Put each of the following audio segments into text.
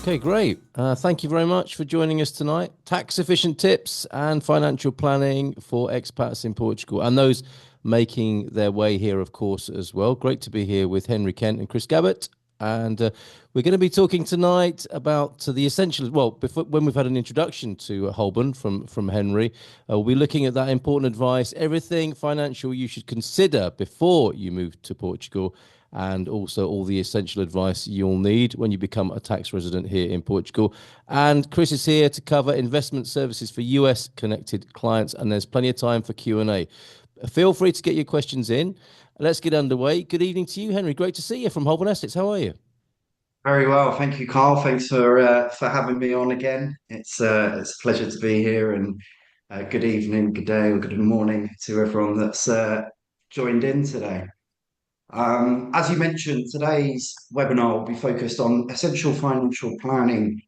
Okay, great. Thank you very much for joining us tonight. Tax efficient tips and financial planning for expats in Portugal and those making their way here, of course, as well. Great to be here with Henry Kent and Chris Gabbett. And we're going to be talking tonight about the essentials. Well, before, when we've had an introduction to Holborn from Henry, we'll be looking at that important advice, everything financial you should consider before you move to Portugal, and also all the essential advice you'll need when you become a tax resident here in Portugal. And Chris is here to cover investment services for US connected clients, and there's plenty of time for Q&A. Feel free to get your questions in. Let's get underway. Good evening to you, Henry. Great to see you from Holborn Assets. How are you? Very well, thank you, Carl. Thanks for having me on again. It's a pleasure to be here, and good evening, good day, or good morning to everyone that's joined in today. As you mentioned, today's webinar will be focused on essential financial planning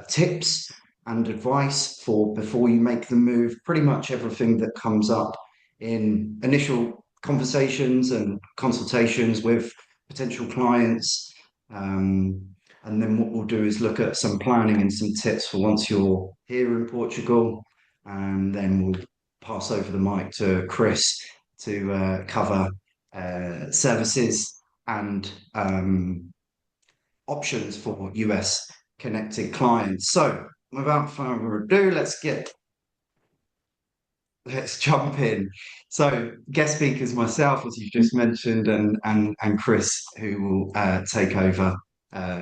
tips and advice for before you make the move. Pretty much everything that comes up in initial conversations and consultations with potential clients. And then what we'll do is look at some planning and some tips for once you're here in Portugal, and then we'll pass over the mic to Chris to cover services and options for US connected clients. So without further ado, let's jump in. So guest speakers, myself, as you've just mentioned, and Chris, who will take over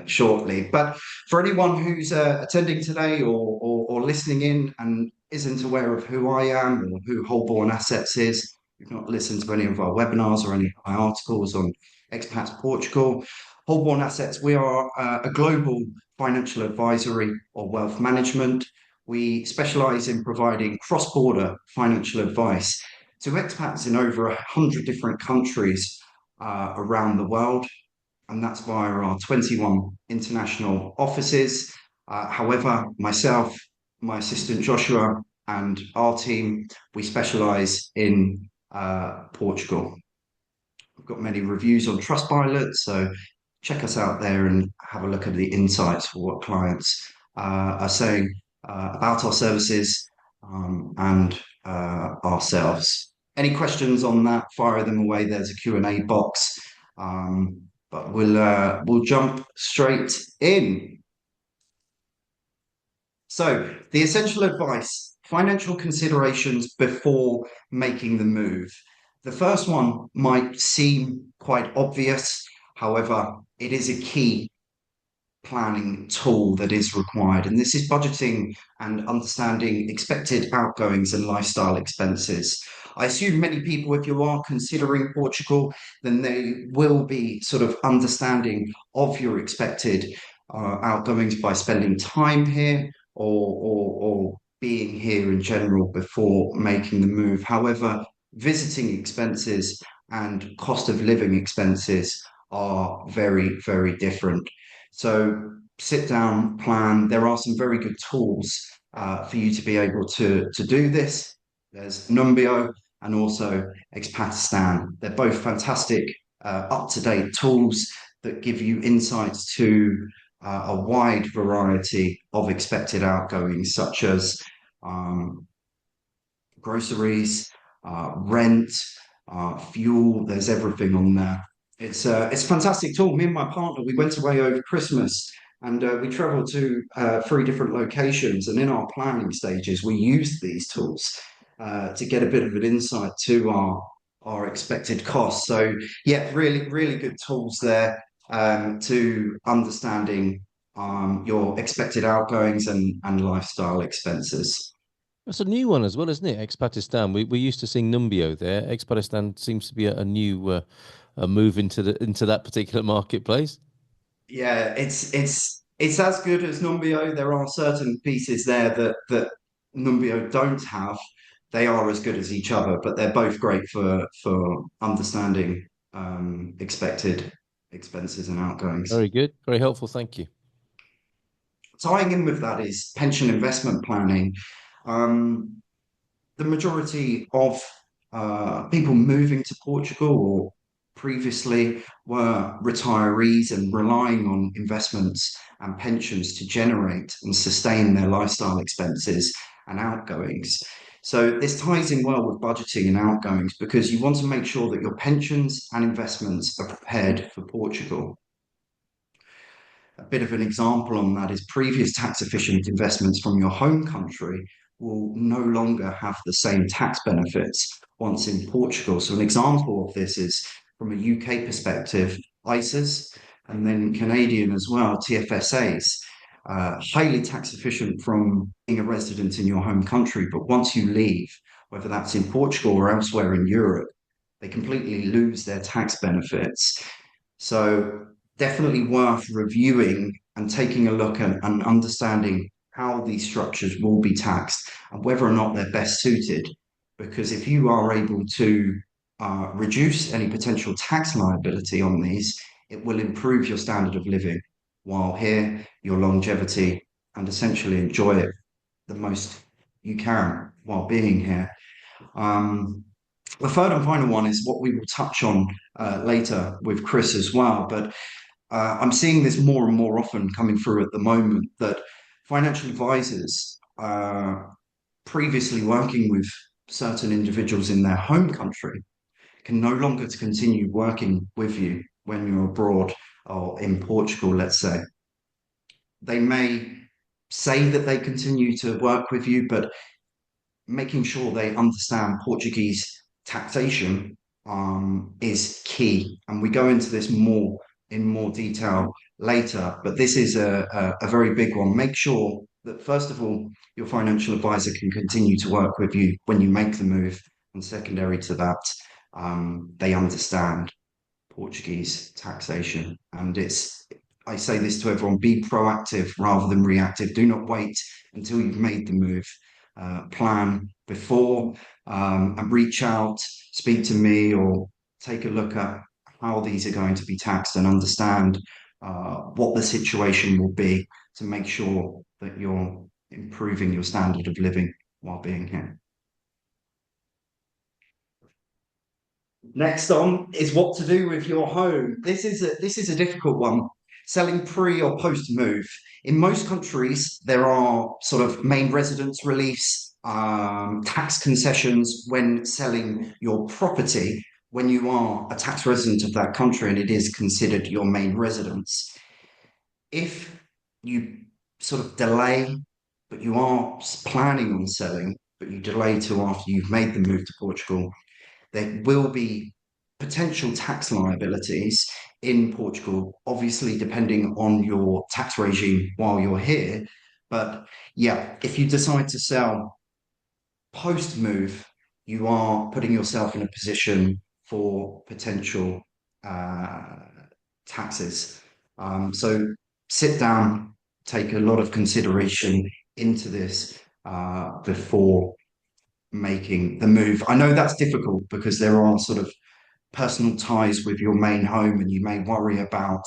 shortly. But for anyone who's attending today or listening in and isn't aware of who I am or who Holborn Assets is, you've not listened to any of our webinars or any of my articles on Expats Portugal, Holborn Assets, we are a global financial advisory or wealth management. We specialize in providing cross-border financial advice to expats in over 100 different countries around the world, and that's via our 21 international offices. However, myself, my assistant Joshua, and our team, we specialize in Portugal. We've got many reviews on Trustpilot, so check us out there and have a look at the insights for what clients are saying about our services and ourselves. Any questions on that, fire them away. There's a Q&A box, but we'll jump straight in. So the essential advice, financial considerations before making the move. The first one might seem quite obvious. However, it is a key planning tool that is required, and this is budgeting and understanding expected outgoings and lifestyle expenses. I assume many people, if you are considering Portugal, then they will be sort of understanding of your expected outgoings by spending time here or being here in general before making the move. However, visiting expenses and cost of living expenses are very, very different. So sit down, plan. There are some very good tools for you to be able to do this. There's Numbeo and also Expatistan. They're both fantastic, up-to-date tools that give you insights to a wide variety of expected outgoings, such as groceries, rent, fuel. There's everything on there. It's a fantastic tool. Me and my partner, we went away over Christmas, and we traveled to 3 different locations. And in our planning stages, we used these tools to get a bit of an insight to our expected costs. So yeah, really, really good tools there to understanding your expected outgoings and lifestyle expenses. That's a new one as well, isn't it? Expatistan. We used to sing Numbeo there. Expatistan seems to be a new a move into that particular marketplace. Yeah, it's as good as Numbeo. There are certain pieces there that Numbeo don't have. They are as good as each other, but they're both great for understanding expected expenses and outgoings. Very good. Very helpful. Thank you. Tying in with that is pension investment planning. Um, the majority of people moving to Portugal previously were retirees and relying on investments and pensions to generate and sustain their lifestyle expenses and outgoings. So this ties in well with budgeting and outgoings because you want to make sure that your pensions and investments are prepared for Portugal. A bit of an example on that is previous tax efficient investments from your home country will no longer have the same tax benefits once in Portugal. So an example of this is from a UK perspective, ISAs, and then Canadian as well, TFSAs. Highly tax efficient from being a resident in your home country, but once you leave, whether that's in Portugal or elsewhere in Europe, they completely lose their tax benefits. So definitely worth reviewing and taking a look and understanding how these structures will be taxed and whether or not they're best suited. Because if you are able to reduce any potential tax liability on these, it will improve your standard of living while here, your longevity, and essentially enjoy it the most you can while being here. The third and final one is what we will touch on later with Chris as well. But I'm seeing this more and more often coming through at the moment that financial advisors previously working with certain individuals in their home country can no longer continue working with you when you're abroad or in Portugal, let's say. They may say that they continue to work with you, but making sure they understand Portuguese taxation is key. And we go into this more in more detail later, but this is a very big one. Make sure that, first of all, your financial advisor can continue to work with you when you make the move. And secondary to that, they understand Portuguese taxation. And I say this to everyone, be proactive rather than reactive. Do not wait until you've made the move. Plan before and reach out, speak to me, or take a look at how these are going to be taxed and understand what the situation will be to make sure that you're improving your standard of living while being here. Next on is what to do with your home. This is a difficult one. Selling pre or post move. In most countries, there are sort of main residence reliefs, tax concessions when selling your property when you are a tax resident of that country and it is considered your main residence. If you sort of delay, but you are planning on selling, but you delay till after you've made the move to Portugal, there will be potential tax liabilities in Portugal, obviously depending on your tax regime while you're here. But yeah, if you decide to sell post move, you are putting yourself in a position for potential taxes. So sit down, take a lot of consideration into this before making the move. I know that's difficult because there are sort of personal ties with your main home, and you may worry about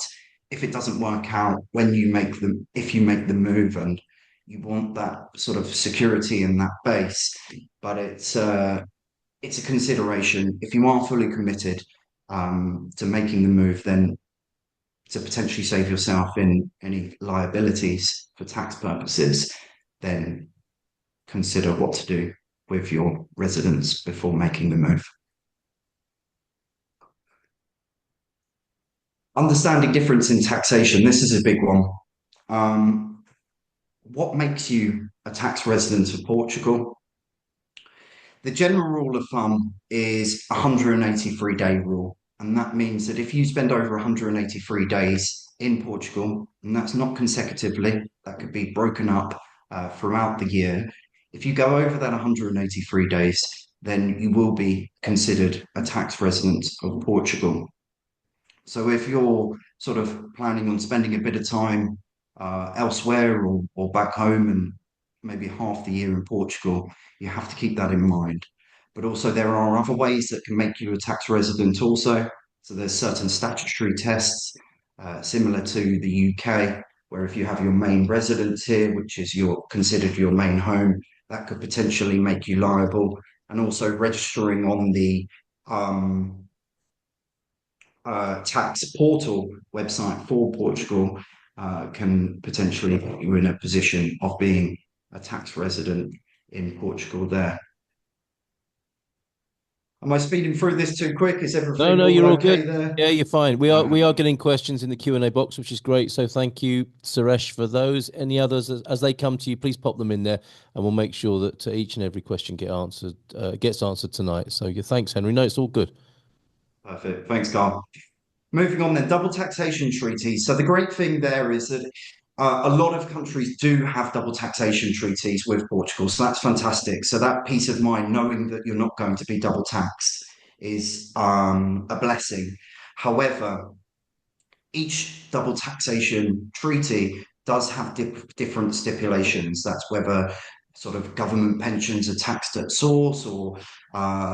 if it doesn't work out when you make them, if you make the move, and you want that sort of security in that base. But it's a consideration. If you are fully committed to making the move, then to potentially save yourself in any liabilities for tax purposes, then consider what to do with your residence before making the move. Understanding difference in taxation. This is a big one. What makes you a tax resident of Portugal? The general rule of thumb is 183-day rule. And that means that if you spend over 183 days in Portugal, and that's not consecutively, that could be broken up throughout the year. If you go over that 183 days, then you will be considered a tax resident of Portugal. So if you're sort of planning on spending a bit of time elsewhere or back home and maybe half the year in Portugal, you have to keep that in mind. But also there are other ways that can make you a tax resident also. So there's certain statutory tests similar to the UK, where if you have your main residence here, which is considered your main home, that could potentially make you liable. And also registering on the tax portal website for Portugal can potentially put you in a position of being a tax resident in Portugal there. Am I speeding through this too quick? Is No, everything no, all you're all okay good. there? Yeah, you're fine. Uh, We are getting questions in the Q&A box, which is great. So thank you, Suresh, for those. Any others as they come to you, please pop them in there, and we'll make sure that each and every question gets answered tonight. So yeah, thanks, Henry. No, it's all good. Perfect. Thanks, Carl. Moving on then, double taxation treaties. So the great thing there is that a lot of countries do have double taxation treaties with Portugal. So that's fantastic. So that peace of mind, knowing that you're not going to be double taxed, is a blessing. However, each double taxation treaty does have different stipulations. That's whether sort of government pensions are taxed at source or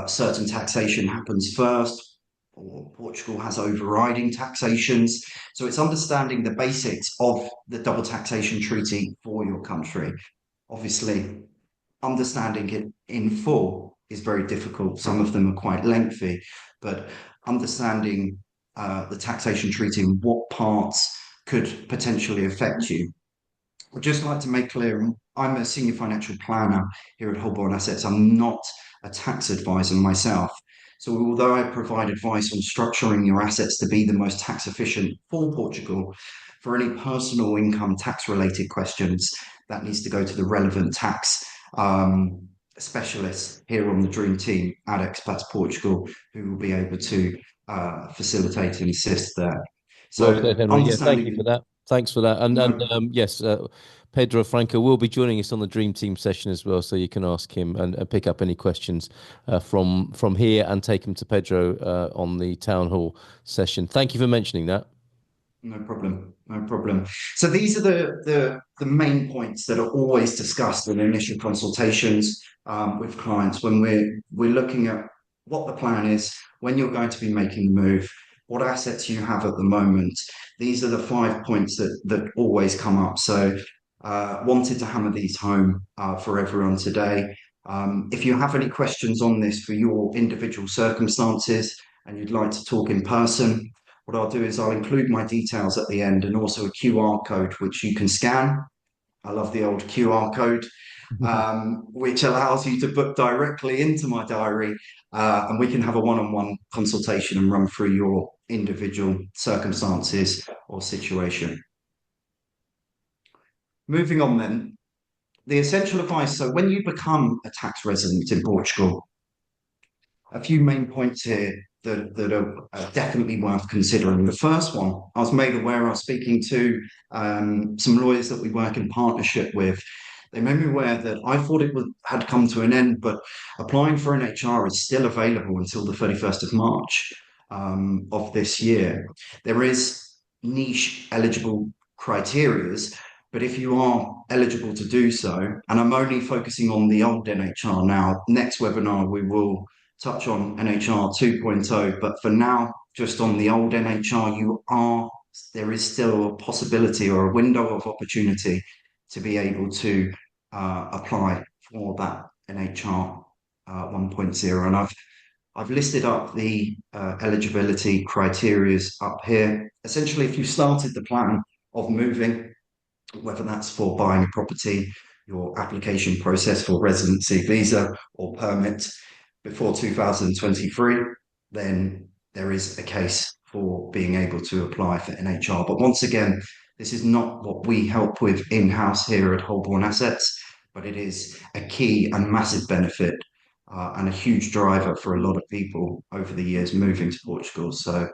certain taxation happens first, or Portugal has overriding taxations. So it's understanding the basics of the double taxation treaty for your country. Obviously, understanding it in full is very difficult. Some of them are quite lengthy, but understanding the taxation treaty and what parts could potentially affect you. I'd just like to make clear, I'm a senior financial planner here at Holborn Assets. I'm not a tax advisor myself. So although I provide advice on structuring your assets to be the most tax efficient for Portugal, for any personal income tax related questions, that needs to go to the relevant tax um, specialists here on the Dream Team at Expats Portugal, who will be able to facilitate and assist there. Well So said, Henry. Yeah, thank you for understanding, that. Thanks for that. And no, yes, Pedro Franco will be joining us on the Dream Team session as well, so you can ask him and pick up any questions from here and take them to Pedro on the town hall session. Thank you for mentioning that. no problem. No problem. So these are the main points that are always discussed in initial consultations with clients when we're looking at what the plan is, when you're going to be making the move, what assets you have at the moment. These are the 5 points that always come up. So wanted to hammer these home for everyone today. If you have any questions on this for your individual circumstances and you'd like to talk in person, what I'll do is I'll include my details at the end and also a QR code which you can scan. I love the old QR code, which allows you to book directly into my diary, and we can have a one-on-one consultation and run through your individual circumstances or situation. Moving on then, the essential advice. So when you become a tax resident in Portugal, a few main points here that are definitely worth considering. The first one, I was made aware of speaking to some lawyers that we work in partnership with. They made me aware that I thought had come to an end, but applying for an HR is still available until the 31st of March of this year. There is niche eligible criterias, but if you are eligible to do so, and I'm only focusing on the old NHR now, next webinar we will touch on NHR 2.0, but for now, just on the old NHR, there is still a possibility or a window of opportunity to be able to apply for that NHR 1.0. And I've listed up the eligibility criteria up here. Essentially, if you started the plan of moving, whether that's for buying a property, your application process for residency visa or permit before 2023, then there is a case for being able to apply for NHR. But once again, this is not what we help with in-house here at Holborn Assets, but it is a key and massive benefit and a huge driver for a lot of people over the years moving to Portugal. So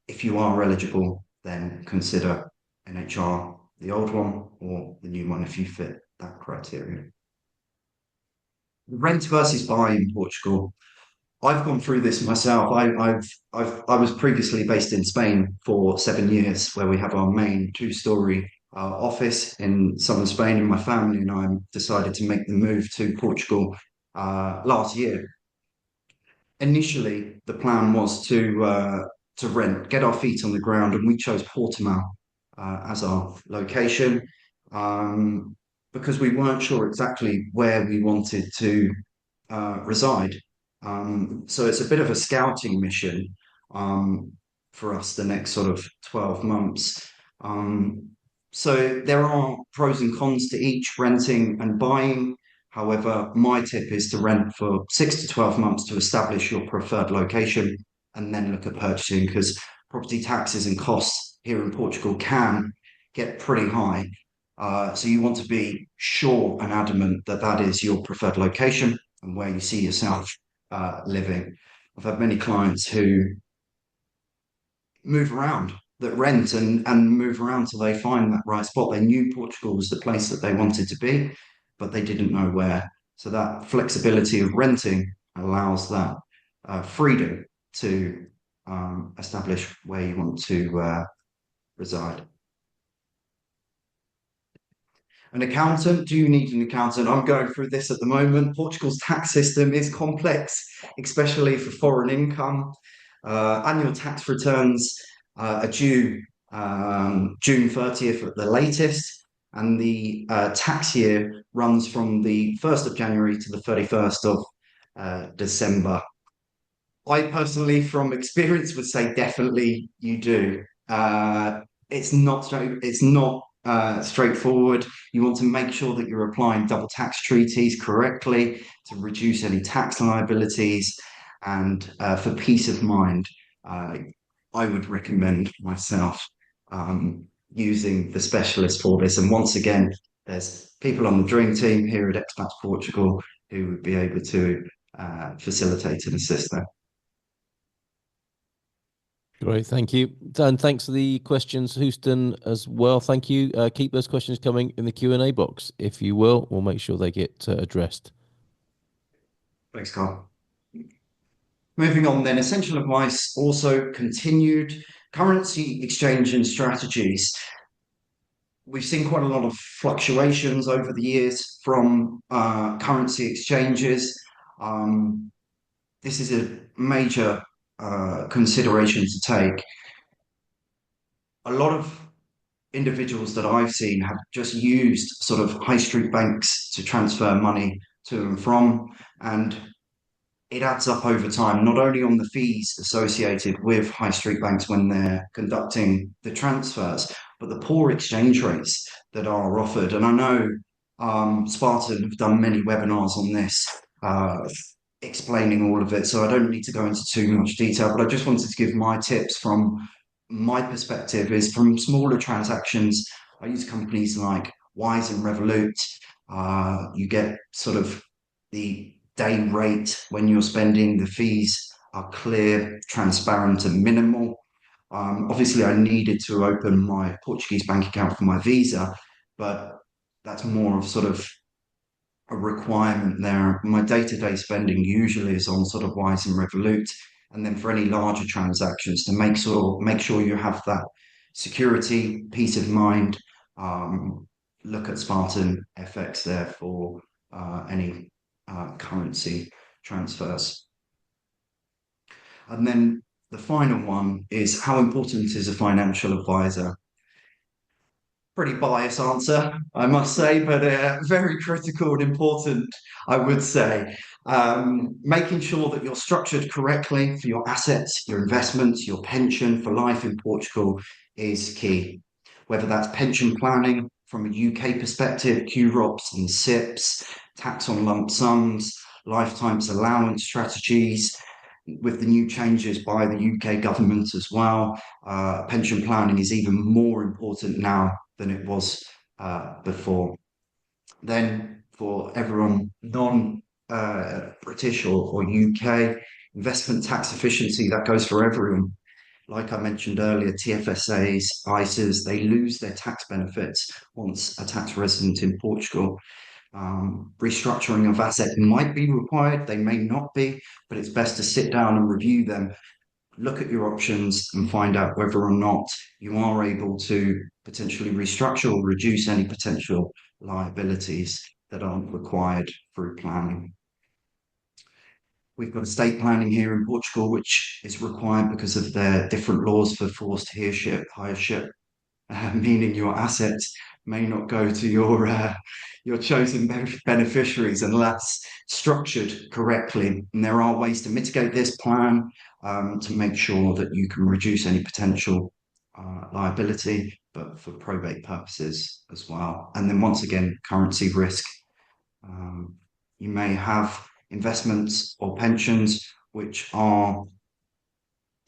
if you are eligible, then consider NHR, the old one, or the new one if you fit that criteria. Rent versus buy in Portugal. I've gone through this myself. I was previously based in Spain for 7 years, where we have our main two-story office in southern Spain, and my family and I decided to make the move to Portugal last year. Initially, the plan was to rent, get our feet on the ground, and we chose Portimao as our location because we weren't sure exactly where we wanted to reside. So it's a bit of a scouting mission. for us the next sort of 12 months. So there are pros and cons to each, renting and buying. However, my tip is to rent for 6 to 12 months to establish your preferred location and then look at purchasing, because property taxes and costs here in Portugal can get pretty high. So you want to be sure and adamant that that is your preferred location and where you see yourself living. I've had many clients who move around, that rent and move around till they find that right spot. They knew Portugal was the place that they wanted to be, but they didn't know where. So that flexibility of renting allows that freedom to establish where you want to reside. An accountant, do you need an accountant? I'm going through this at the moment. Portugal's tax system is complex, especially for foreign income. Annual tax returns are due June 30th at the latest, and the tax year runs from the 1st of January to the 31st of December. I personally, from experience, would say definitely you do. It's not straightforward. You want to make sure that you're applying double tax treaties correctly to reduce any tax liabilities. And for peace of mind, uh, I would recommend myself using the specialist for this. And once again, there's people on the dream team here at Expats Portugal who would be able to facilitate and assist them. Great, thank you. Dan, thanks for the questions, Houston, as well. Thank you. Keep those questions coming in the Q&A box, if you will. We'll make sure they get addressed. Thanks, Carl. Moving on then, essential advice also continued. Currency exchange and strategies. We've seen quite a lot of fluctuations over the years from currency exchanges. This is a major consideration to take. A lot of individuals that I've seen have just used sort of high street banks to transfer money to and from, and it adds up over time, not only on the fees associated with high street banks when they're conducting the transfers, but the poor exchange rates that are offered. And I know Spartan have done many webinars on this, explaining all of it. So I don't need to go into too much detail, but I just wanted to give my tips from my perspective is from smaller transactions. I use companies like Wise and Revolut. You get sort of the day rate when you're spending, the fees are clear, transparent, and minimal. Obviously, I needed to open my Portuguese bank account for my visa, but that's more of sort of a requirement there. My day-to-day spending usually is on sort of Wise and Revolut, and then for any larger transactions to make sure you have that security, peace of mind. Look at Spartan FX there for any currency transfers. And then the final one is how important is a financial advisor? Pretty biased answer, I must say, but very critical and important, I would say. Making sure that you're structured correctly for your assets, your investments, your pension for life in Portugal is key. Whether that's pension planning from a UK perspective, QROPs and SIPs, tax on lump sums, lifetimes allowance strategies, with the new changes by the UK government as well, pension planning is even more important now than it was before. Then for everyone non-British or UK, investment tax efficiency, that goes for everyone. Like I mentioned earlier, TFSAs, ISAs, they lose their tax benefits once a tax resident in Portugal. Restructuring of assets might be required, they may not be, but it's best to sit down and review them, look at your options and find out whether or not you are able to potentially restructure or reduce any potential liabilities that aren't required through planning. We've got estate planning here in Portugal, which is required because of their different laws for forced hireship, meaning your assets may not go to your chosen beneficiaries unless structured correctly. And there are ways to mitigate this plan. to make sure that you can reduce any potential liability, but for probate purposes as well. And then once again, currency risk. Um, you may have investments or pensions which are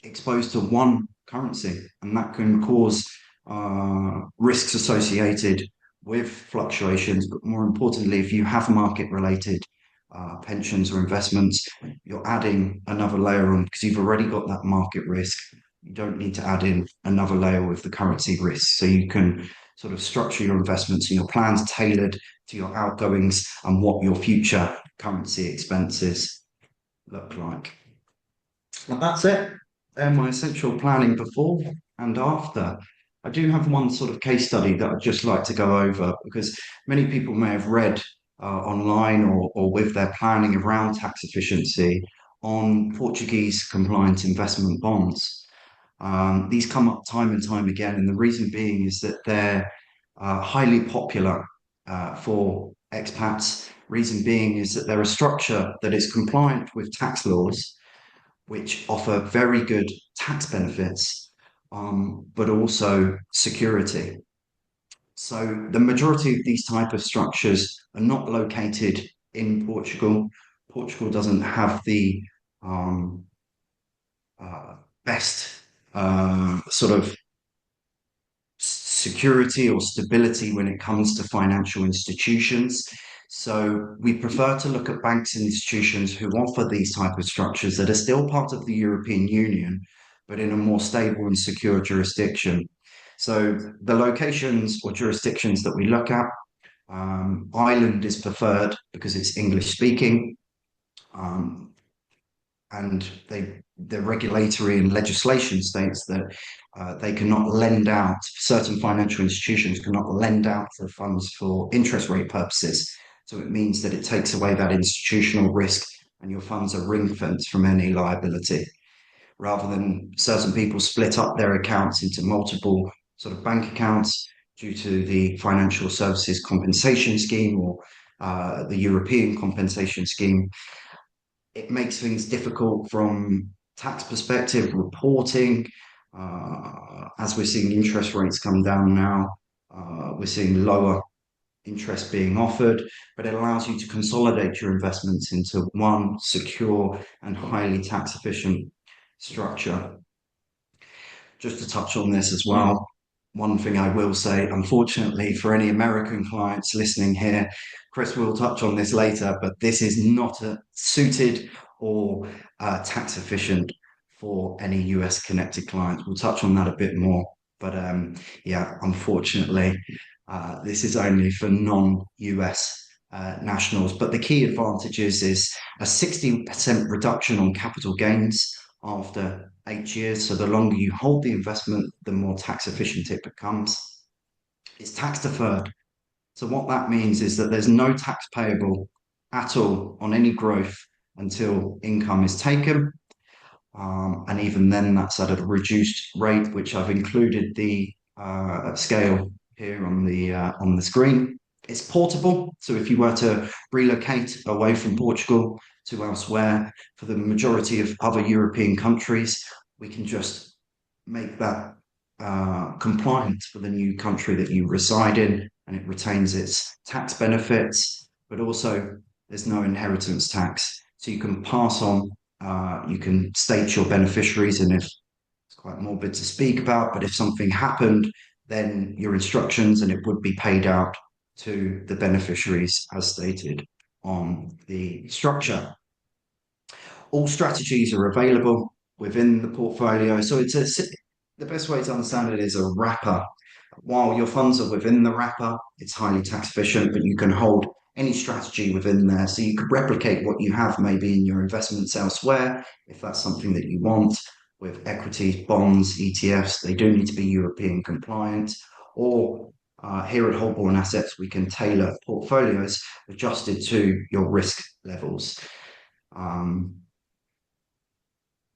exposed to one currency, and that can cause risks associated with fluctuations. But more importantly, if you have market related pensions or investments, you're adding another layer on because you've already got that market risk. You don't need to add in another layer with the currency risk. So you can sort of structure your investments and your plans tailored to your outgoings and what your future currency expenses look like. And that's it. And my essential planning before and after. I do have one sort of case study that I'd just like to go over because many people may have read online or with their planning around tax efficiency on Portuguese compliant investment bonds. These come up time and time again, and the reason being is that they're highly popular for expats. Reason being is that they're a structure that is compliant with tax laws which offer very good tax benefits, but also security. So the majority of these type of structures are not located in Portugal. Portugal doesn't have the um, best sort of security or stability when it comes to financial institutions. So we prefer to look at banks and institutions who offer these type of structures that are still part of the European Union, but in a more stable and secure jurisdiction. So the locations or jurisdictions that we look at, Ireland is preferred because it's English speaking. Um, and the regulatory and legislation states that they cannot lend out, certain financial institutions cannot lend out for funds for interest rate purposes. So it means that it takes away that institutional risk and your funds are ring fenced from any liability. Rather than certain people split up their accounts into multiple sort of bank accounts due to the Financial Services Compensation Scheme or the European Compensation Scheme, it makes things difficult from tax perspective, reporting. As we're seeing interest rates come down now, we're seeing lower interest being offered, but it allows you to consolidate your investments into one secure and highly tax efficient structure. Just to touch on this as well, one thing I will say, unfortunately, for any American clients listening here, Chris will touch on this later, but this is not suited or tax efficient for any US connected clients. We'll touch on that a bit more. But yeah, unfortunately, this is only for non-US nationals. But the key advantages is a 60% reduction on capital gains after 8 years. So the longer you hold the investment, the more tax efficient it becomes. It's tax deferred. So what that means is that there's no tax payable at all on any growth until income is taken. And even then, that's at a reduced rate, which I've included the scale here on the screen. It's portable, so if you were to relocate away from Portugal to elsewhere, for the majority of other European countries, we can just make that compliant for the new country that you reside in, and it retains its tax benefits, but also there's no inheritance tax. So you can pass on, you can state your beneficiaries, and if it's quite morbid to speak about, but if something happened, then your instructions and it would be paid out to the beneficiaries as stated on the structure. All strategies are available within the portfolio. So the best way to understand it is a wrapper. While your funds are within the wrapper, it's highly tax efficient, but you can hold any strategy within there. So you could replicate what you have maybe in your investments elsewhere, if that's something that you want, with equities, bonds, ETFs. They do need to be European compliant. Or here at Holborn Assets, we can tailor portfolios adjusted to your risk levels.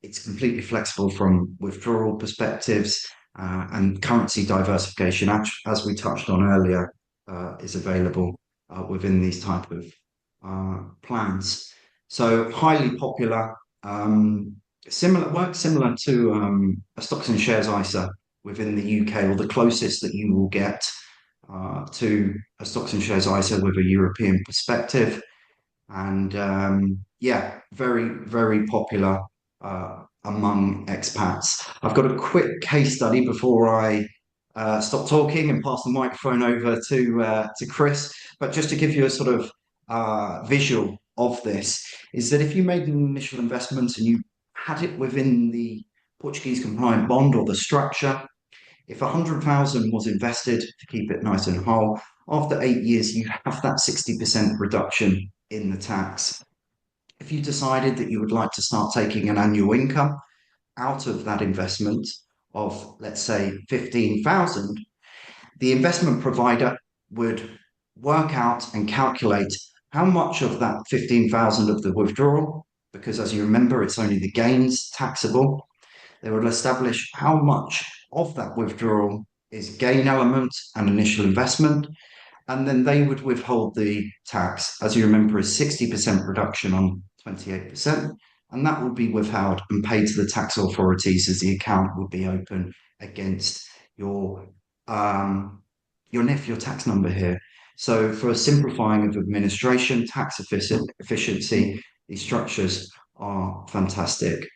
It's completely flexible from withdrawal perspectives, and currency diversification, as we touched on earlier, is available within these type of plans. So highly popular. Similar works similar to a stocks and shares ISA within the UK, or the closest that you will get to a stocks and shares ISA with a European perspective. And yeah, very, very popular among expats. I've got a quick case study before I stop talking and pass the microphone over to Chris. But just to give you a sort of visual of this, is that if you made an initial investment and you had it within the Portuguese compliant bond or the structure, if 100,000 was invested to keep it nice and whole, after 8 years, you have that 60% reduction in the tax. If you decided that you would like to start taking an annual income out of that investment of, let's say, 15,000, the investment provider would work out and calculate how much of that 15,000 of the withdrawal, because as you remember, it's only the gains taxable. They will establish how much of that withdrawal is gain element and initial investment, and then they would withhold the tax. As you remember, a 60% reduction on 28%, and that would be withheld and paid to the tax authorities as the account would be open against your your tax number here. So for a simplifying of administration, tax efficiency, these structures are fantastic.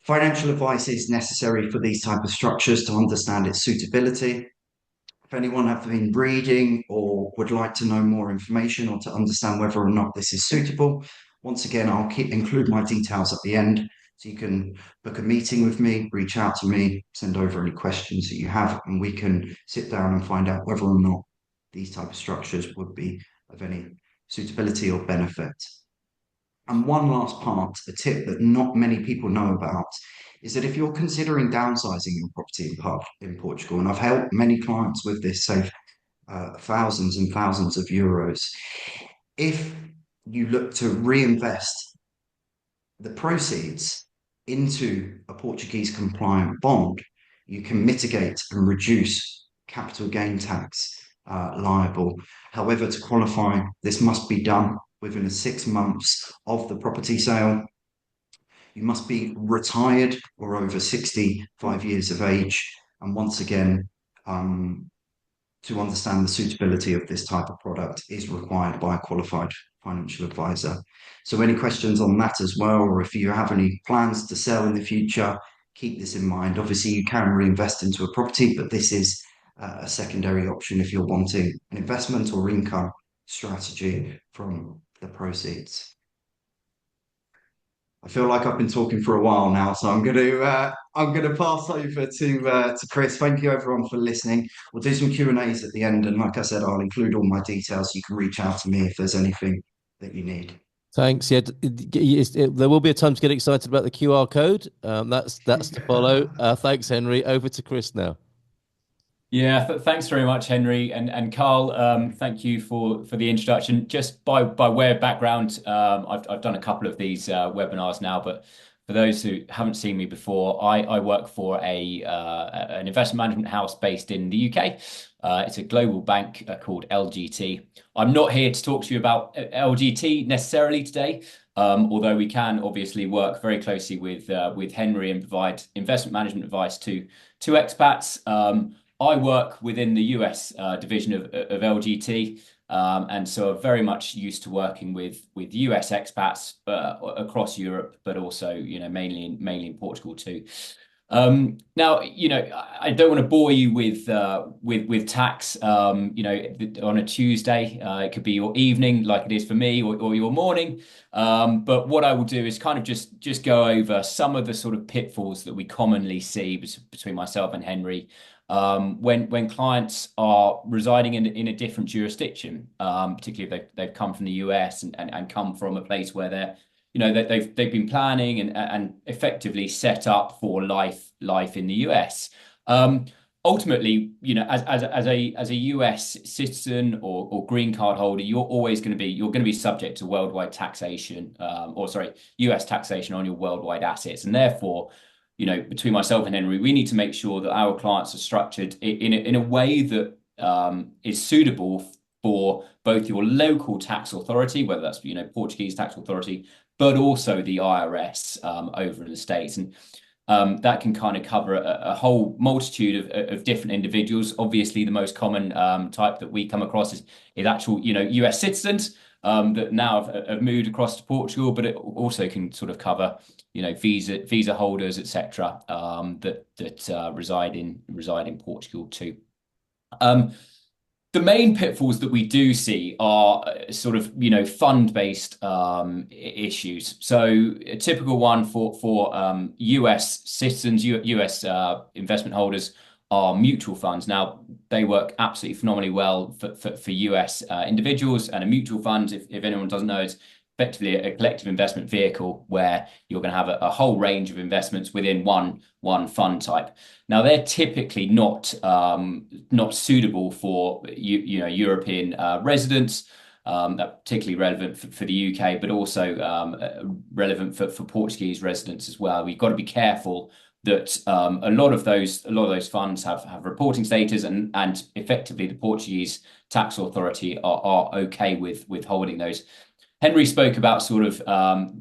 Financial advice is necessary for these type of structures to understand its suitability. If anyone have been reading or would like to know more information or to understand whether or not this is suitable, once again, I'll include my details at the end so you can book a meeting with me, reach out to me, send over any questions that you have, and we can sit down and find out whether or not these type of structures would be of any suitability or benefit. And one last part, a tip that not many people know about, is that if you're considering downsizing your property in Portugal, and I've helped many clients with this, save thousands and thousands of euros, if you look to reinvest the proceeds into a Portuguese compliant bond, you can mitigate and reduce capital gain tax liable. However, to qualify, this must be done within 6 months of the property sale. You must be retired or over 65 years of age. And once again, to understand the suitability of this type of product is required by a qualified financial advisor. So any questions on that as well, or if you have any plans to sell in the future, keep this in mind. Obviously, you can reinvest into a property, but this is a secondary option if you're wanting an investment or income strategy from the proceeds. I feel like I've been talking for a while now, so I'm gonna pass over to Chris. Thank you everyone for listening. We'll do some Q&As at the end, and like I said, I'll include all my details. So you can reach out to me if there's anything that you need. Thanks. Yeah, there will be a time to get excited about the QR code. That's to follow. Thanks, Henry. Over to Chris now. Yeah, thanks very much, Henry and Carl. Thank you for the introduction. Just by way of background, I've done a couple of these webinars now, but for those who haven't seen me before, I work for an investment management house based in the UK. It's a global bank called LGT. I'm not here to talk to you about LGT necessarily today, although we can obviously work very closely with Henry and provide investment management advice to expats. I work within the US division of LGT, and so I'm very much used to working with US expats across Europe, but also mainly in Portugal too. Now, I don't want to bore you with tax. On a Tuesday, it could be your evening, like it is for me, or your morning. But what I will do is kind of just go over some of the sort of pitfalls that we commonly see between myself and Henry. When clients are residing in a different jurisdiction, particularly if they've come from the US and come from a place where they've been planning and effectively set up for life in the US. Ultimately, as a US citizen or green card holder, you're going to be subject to worldwide taxation, US taxation on your worldwide assets, and therefore, between myself and Henry, we need to make sure that our clients are structured in a way that is suitable for both your local tax authority, whether that's Portuguese tax authority, but also the IRS over in the States. And that can kind of cover a whole multitude of different individuals. Obviously, the most common type that we come across is actual, US citizens that now have moved across to Portugal, but it also can sort of cover, visa holders, etc., that reside in Portugal too. The main pitfalls that we do see are sort of, fund-based issues. So a typical one for US citizens, US investment holders are mutual funds. Now, they work absolutely phenomenally well for US individuals, and a mutual fund, if anyone doesn't know, is effectively a collective investment vehicle where you're going to have a whole range of investments within one fund type. Now, they're typically not suitable for European residents. That's particularly relevant for the UK, but also relevant for Portuguese residents as well. We've got to be careful that a lot of those funds have reporting status, and effectively the Portuguese tax authority are okay with holding those. Henry spoke about sort of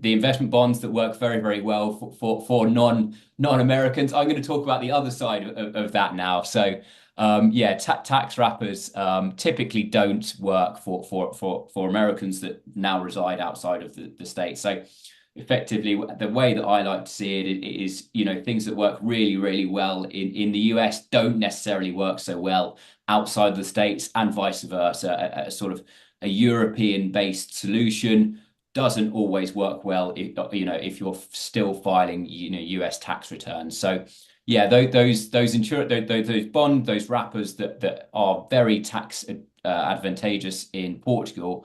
the investment bonds that work very, very well for non-Americans. I'm going to talk about the other side of that now. So tax wrappers typically don't work for Americans that now reside outside of the States. So effectively, the way that I like to see it is, things that work really, really well in the US don't necessarily work so well outside the States, and vice versa. A sort of a European-based solution doesn't always work well if you're still filing US tax returns. So yeah, those wrappers that are very tax advantageous in Portugal,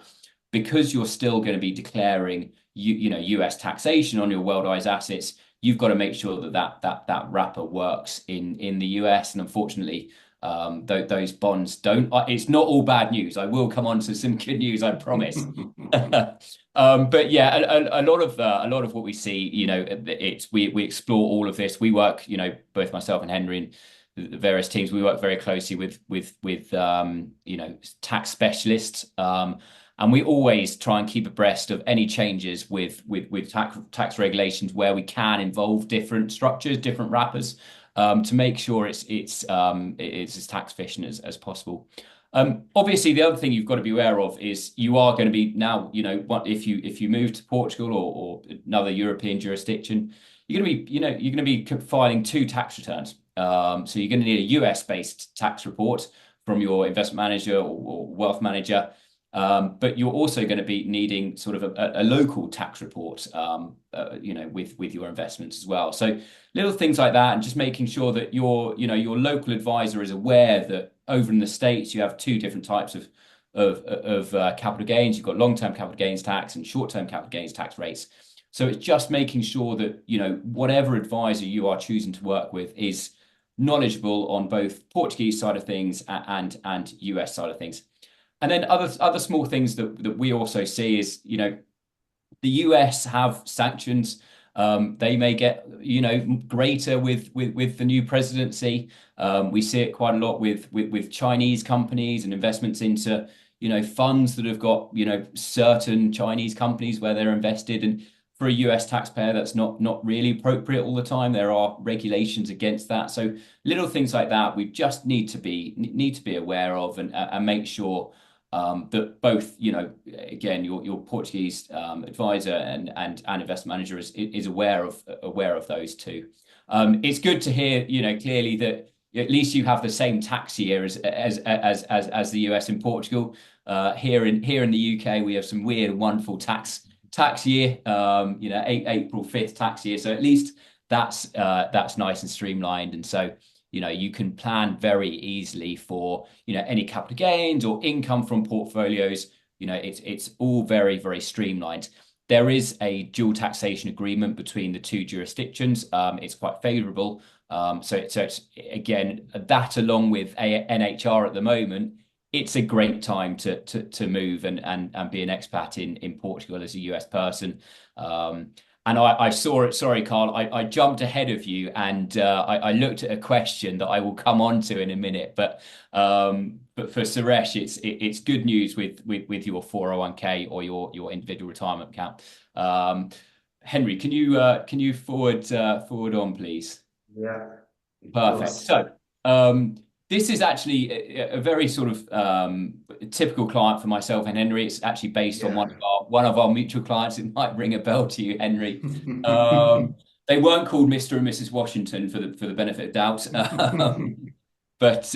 because you're still going to be declaring US taxation on your worldwide assets. You've got to make sure that wrapper works in the US, and unfortunately, those bonds don't. It's not all bad news. I will come on to some good news, I promise. But yeah, a lot of what we see, we explore all of this. We work, both myself and Henry and the various teams, we work very closely with tax specialists. And we always try and keep abreast of any changes with tax regulations where we can involve different structures, different wrappers, to make sure it's as tax efficient as possible. Obviously, the other thing you've got to be aware of is you are going to be now, if you move to Portugal or another European jurisdiction, you're going to be filing two tax returns. So you're going to need a US-based tax report from your investment manager or wealth manager. But you're also going to be needing sort of a local tax report, with your investments as well. So little things like that, and just making sure that your local advisor is aware that over in the States you have two different types of capital gains. You've got long-term capital gains tax and short-term capital gains tax rates. So it's just making sure that whatever advisor you are choosing to work with is knowledgeable on both Portuguese side of things and US side of things. And then other small things that we also see is, the US have sanctions. They may get, greater with the new presidency. We see it quite a lot with Chinese companies and investments into, funds that have got, certain Chinese companies where they're invested. And for a US taxpayer, that's not really appropriate all the time. There are regulations against that. So little things like that we just need to be aware of and make sure that both, again, your Portuguese advisor and investment manager is aware of those two. It's good to hear, clearly that at least you have the same tax year as the US and Portugal. Here in the UK, we have some weird and wonderful tax year. April 5th tax year. So at least that's nice and streamlined, and so you can plan very easily for any capital gains or income from portfolios. It's all very, very streamlined. There is a dual taxation agreement between the two jurisdictions. It's quite favourable. So it's again, that along with NHR at the moment, it's a great time to move and be an expat in Portugal as a US person. And I saw it. Sorry, Carl. I jumped ahead of you, and I looked at a question that I will come on to in a minute. But for Suresh, it's good news with your 401k or your individual retirement account. Henry, can you forward on, please? Yeah, of Perfect. course. So, this is actually a very sort of typical client for myself and Henry. It's actually based on Yeah. one of our mutual clients. It might ring a bell to you, Henry. They weren't called Mr. and Mrs. Washington for the benefit of doubt. But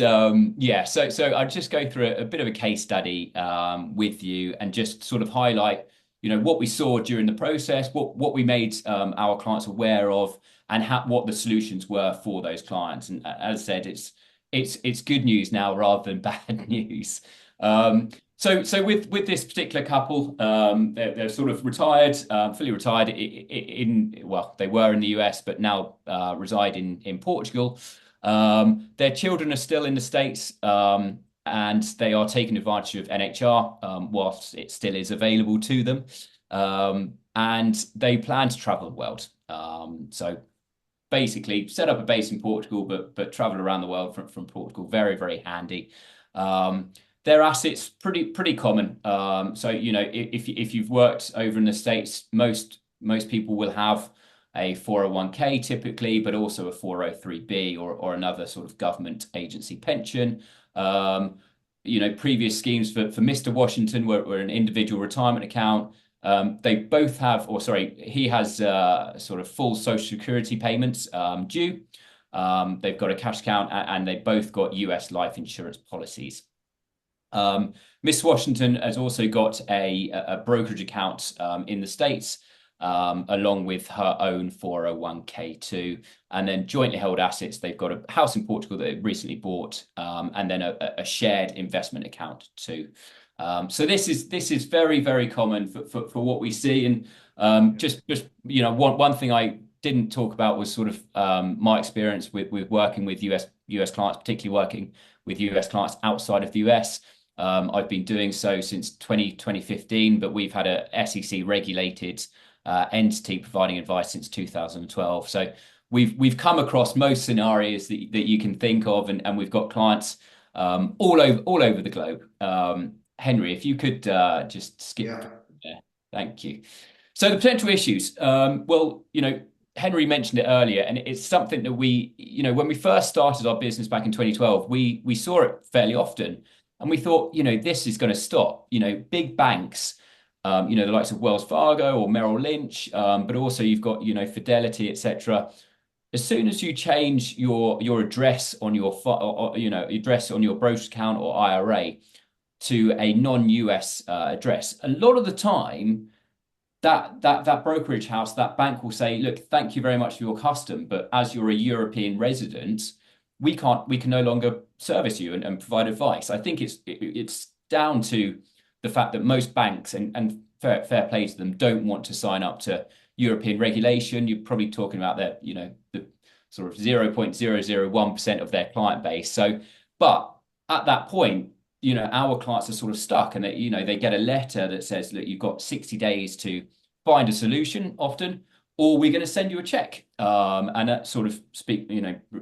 yeah, so I'll just go through a bit of a case study with you and just sort of highlight, what we saw during the process, what we made our clients aware of, and what the solutions were for those clients. And as I said, it's good news now rather than bad news. So with this particular couple, they're sort of retired, fully retired well, they were in the US, but now reside in Portugal. Their children are still in the States, and they are taking advantage of NHR whilst it still is available to them. And they plan to travel the world. So basically set up a base in Portugal, but travel around the world from Portugal. Very, very handy. Their assets pretty common. So if you've worked over in the States, most people will have a 401k typically, but also a 403b or another sort of government agency pension. Previous schemes for Mr. Washington were an individual retirement account. They both have, or sorry, he has sort of full Social Security payments due. They've got a cash account, and they both got US life insurance policies. Miss Washington has also got a brokerage account in the States, along with her own 401k too. And then jointly held assets, they've got a house in Portugal that they recently bought, and then a shared investment account too. So this is very, very common for what we see. And just one thing I didn't talk about was sort of my experience with working with US clients, particularly working with US clients outside of the US. I've been doing so since 2015, but we've had a SEC regulated entity providing advice since 2012. So we've come across most scenarios that you can think of, and we've got clients all over the globe. Henry, if you could just skip there. Thank you. So the potential issues. Well, Henry mentioned it earlier, and it's something that we, when we first started our business back in 2012, we saw it fairly often, and we thought, this is going to stop. Big banks, the likes of Wells Fargo or Merrill Lynch, but also you've got, Fidelity, etc. As soon as you change your address on your address on your brokerage account or IRA to a non-US address, a lot of the time that brokerage house, that bank will say, look, thank you very much for your custom, but as you're a European resident, we can no longer service you and provide advice. I think it's down to the fact that most banks, and fair play to them, don't want to sign up to European regulation. You're probably talking about the sort of 0.001% of their client base. So, but at that point, our clients are sort of stuck, and they get a letter that says, look, you've got 60 days to find a solution often, or we're going to send you a check. And that sort of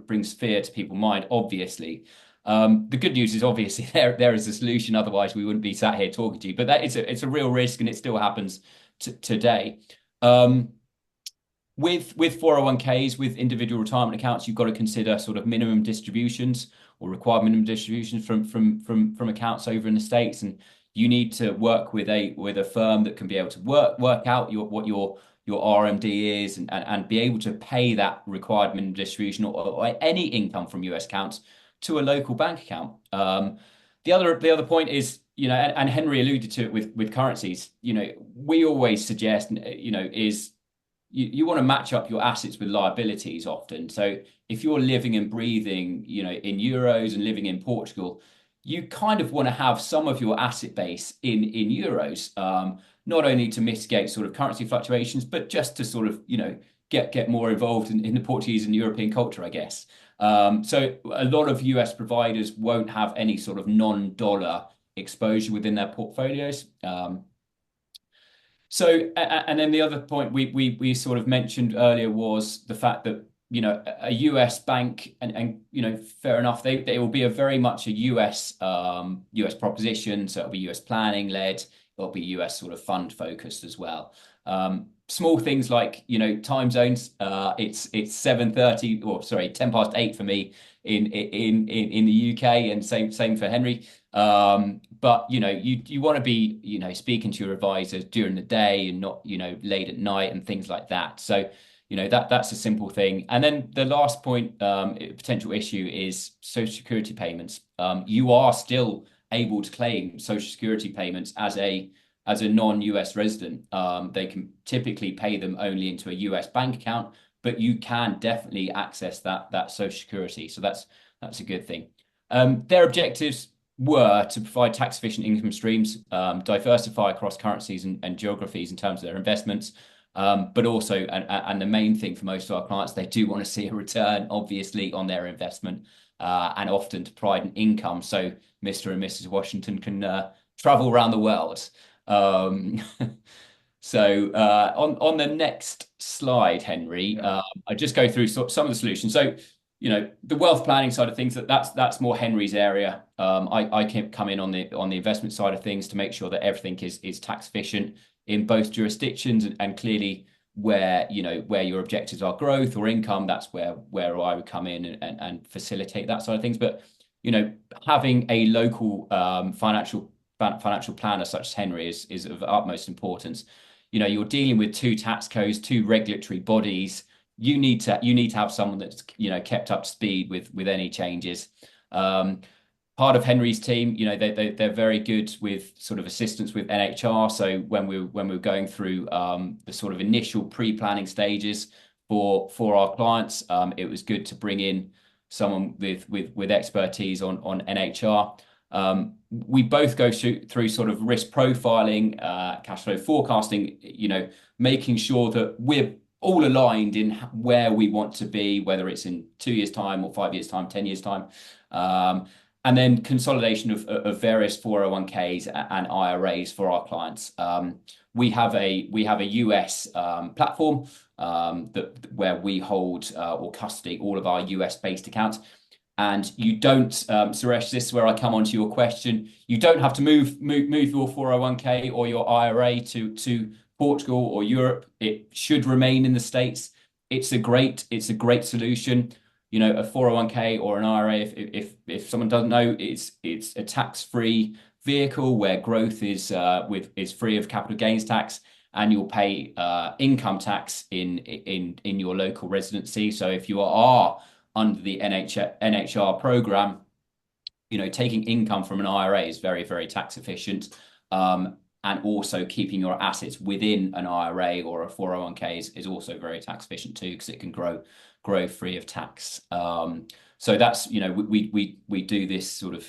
brings fear to people's mind, obviously. The good news is obviously there is a solution. Otherwise, we wouldn't be sat here talking to you. But it's a real risk, and it still happens today. With 401ks, with individual retirement accounts, you've got to consider sort of minimum distributions or required minimum distributions from accounts over in the States, and you need to work with a firm that can be able to work out what your RMD is and be able to pay that required minimum distribution or any income from US accounts to a local bank account. The other point is, and Henry alluded to it with currencies. We always suggest, is you want to match up your assets with liabilities often. So if you're living and breathing, in euros and living in Portugal, you kind of want to have some of your asset base in euros, not only to mitigate sort of currency fluctuations, but just to sort of, get more involved in the Portuguese and European culture, I guess. So a lot of US providers won't have any sort of non-dollar exposure within their portfolios. So, and then the other point we sort of mentioned earlier was the fact that, a US bank and fair enough, they will be a very much a US proposition. So it'll be US planning led. It'll be US sort of fund focused as well. Small things like, time zones. It's 7:30 or sorry, 10 past 8 for me in the UK, and same for Henry. But you want to be speaking to your advisor during the day and not late at night and things like that. So that's a simple thing. And then the last point, potential issue, is Social Security payments. You are still able to claim Social Security payments as a non-US resident. They can typically pay them only into a US bank account, but you can definitely access that Social Security. So that's a good thing. Their objectives were to provide tax efficient income streams, diversify across currencies and geographies in terms of their investments, but also, and the main thing for most of our clients, they do want to see a return, obviously, on their investment, and often to provide an income so Mr. and Mrs. Washington can travel around the world. So on the next slide, Henry, I just go through some of the solutions. So the wealth planning side of things, that's more Henry's area. I can come in on the investment side of things to make sure that everything is tax efficient in both jurisdictions, and clearly where your objectives are growth or income, that's where I would come in and facilitate that side of things. But having a local financial planner such as Henry is of utmost importance. You're dealing with two tax codes, two regulatory bodies. You need to have someone that's kept up to speed with any changes. Part of Henry's team, they're very good with sort of assistance with NHR. So when we're going through the sort of initial pre-planning stages for our clients, it was good to bring in someone with expertise on NHR. We both go through sort of risk profiling, cash flow forecasting, making sure that we're all aligned in where we want to be, whether it's in 2 years' time or 5 years' time, 10 years' time. And then consolidation of various 401ks and IRAs for our clients. We have a US platform where we hold or custody all of our US based accounts. And you don't, Suresh, this is where I come on to your question. You don't have to move your 401k or your IRA to Portugal or Europe. It should remain in the States. It's a great solution. A 401k or an IRA, if someone doesn't know, it's a tax-free vehicle where growth is free of capital gains tax, and you'll pay income tax in your local residency. So if you are under the NHR program, taking income from an IRA is very, very tax efficient. And also keeping your assets within an IRA or a 401k is also very tax efficient too, because it can grow free of tax. So that's, we do this sort of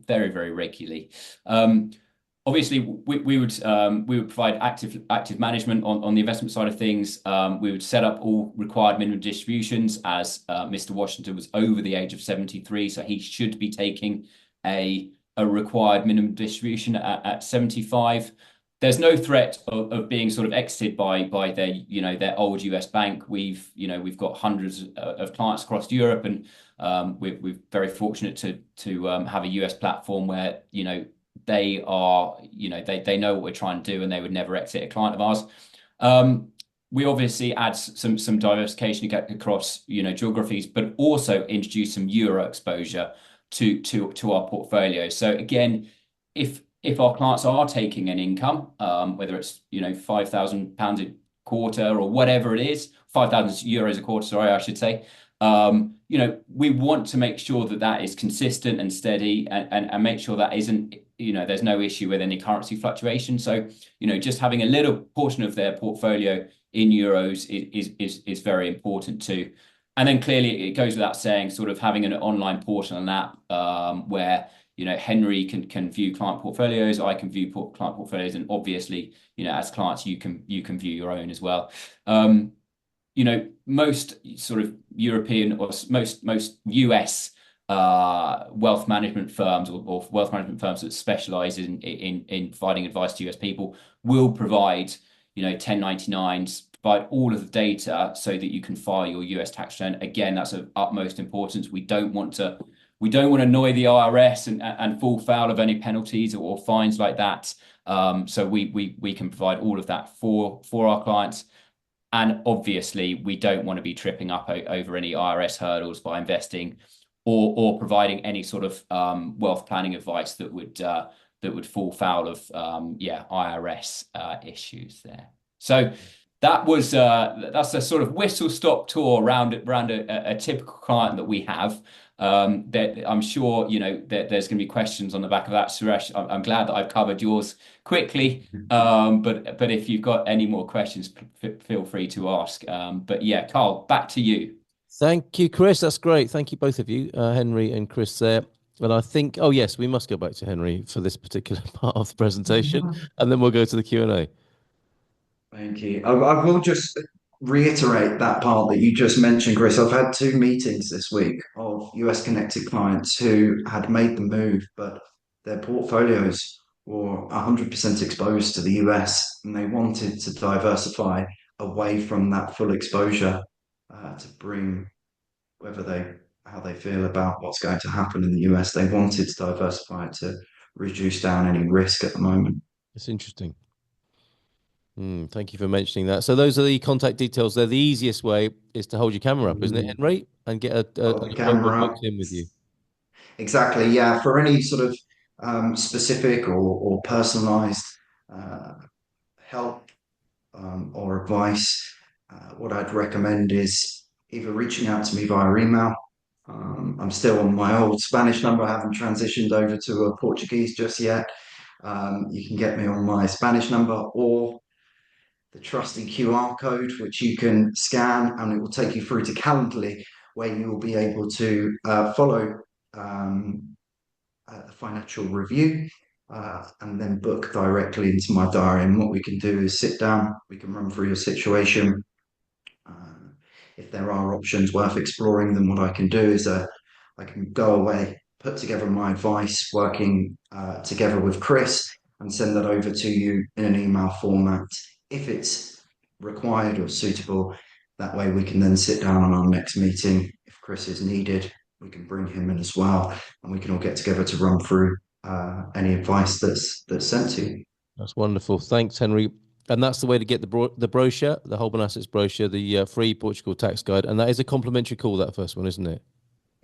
very, very regularly. Obviously, we would provide active management on the investment side of things. We would set up all required minimum distributions, as Mr. Washington was over the age of 73, so he should be taking a required minimum distribution at 75. There's no threat of being sort of exited by their old US bank. We've got hundreds of clients across Europe, and we're very fortunate to have a US platform where they are they know what we're trying to do, and they would never exit a client of ours. We obviously add some diversification across geographies, but also introduce some euro exposure to our portfolio. So again, if our clients are taking an income, whether it's £5,000 a quarter or whatever it is, €5,000 a quarter, sorry, I should say, we want to make sure that is consistent and steady, and make sure that isn't there's no issue with any currency fluctuation. So just having a little portion of their portfolio in euros is very important too. And then clearly it goes without saying, sort of having an online portal and app where Henry can view client portfolios, I can view client portfolios, and obviously as clients you can view your own as well. Most sort of European or most US wealth management firms or wealth management firms that specialize in providing advice to US people will provide 1099s, provide all of the data so that you can file your US tax return. Again, that's of utmost importance. We don't want to annoy the IRS and fall foul of any penalties or fines like that. So we can provide all of that for our clients. And obviously, we don't want to be tripping up over any IRS hurdles by investing or providing any sort of wealth planning advice that would fall foul of IRS issues there. So that's a sort of whistle stop tour around a typical client that we have. That I'm sure that there's going to be questions on the back of that, Suresh. I'm glad that I've covered yours quickly. But if you've got any more questions, feel free to ask. But yeah, Carl, back to you. Thank you, Chris. That's great. Thank you, both of you, Henry and Chris there. And I think, oh yes, we must go back to Henry for this particular part of the presentation, and then we'll go to the Q&A. Thank you. I will just reiterate that part that you just mentioned, Chris. I've had 2 meetings this week of US connected clients who had made the move, but their portfolios were 100% exposed to the US, and they wanted to diversify away from that full exposure to bring how they feel about what's going to happen in the US. They wanted to diversify to reduce down any risk at the moment. It's interesting. Thank you for mentioning that. So those are the contact details. They're the easiest way is to hold your camera up, isn't it, Henry? And get a camera booked in with you. Exactly, yeah. For any sort of specific or personalized help or advice, what I'd recommend is either reaching out to me via email. I'm still on my old Spanish number. I haven't transitioned over to a Portuguese just yet. You can get me on my Spanish number or the trusty QR code, which you can scan, and it will take you through to Calendly, where you will be able to follow the financial review and then book directly into my diary. And what we can do is sit down, we can run through your situation. If there are options worth exploring, then what I can do is I can go away, put together my advice, working together with Chris, and send that over to you in an email format if it's required or suitable. That way we can then sit down on our next meeting. If Chris is needed, we can bring him in as well, and we can all get together to run through any advice that's sent to you. That's wonderful. Thanks, Henry. And that's the way to get the brochure, the Holborn Assets brochure, the free Portugal tax guide. And that is a complimentary call, that first one, isn't it?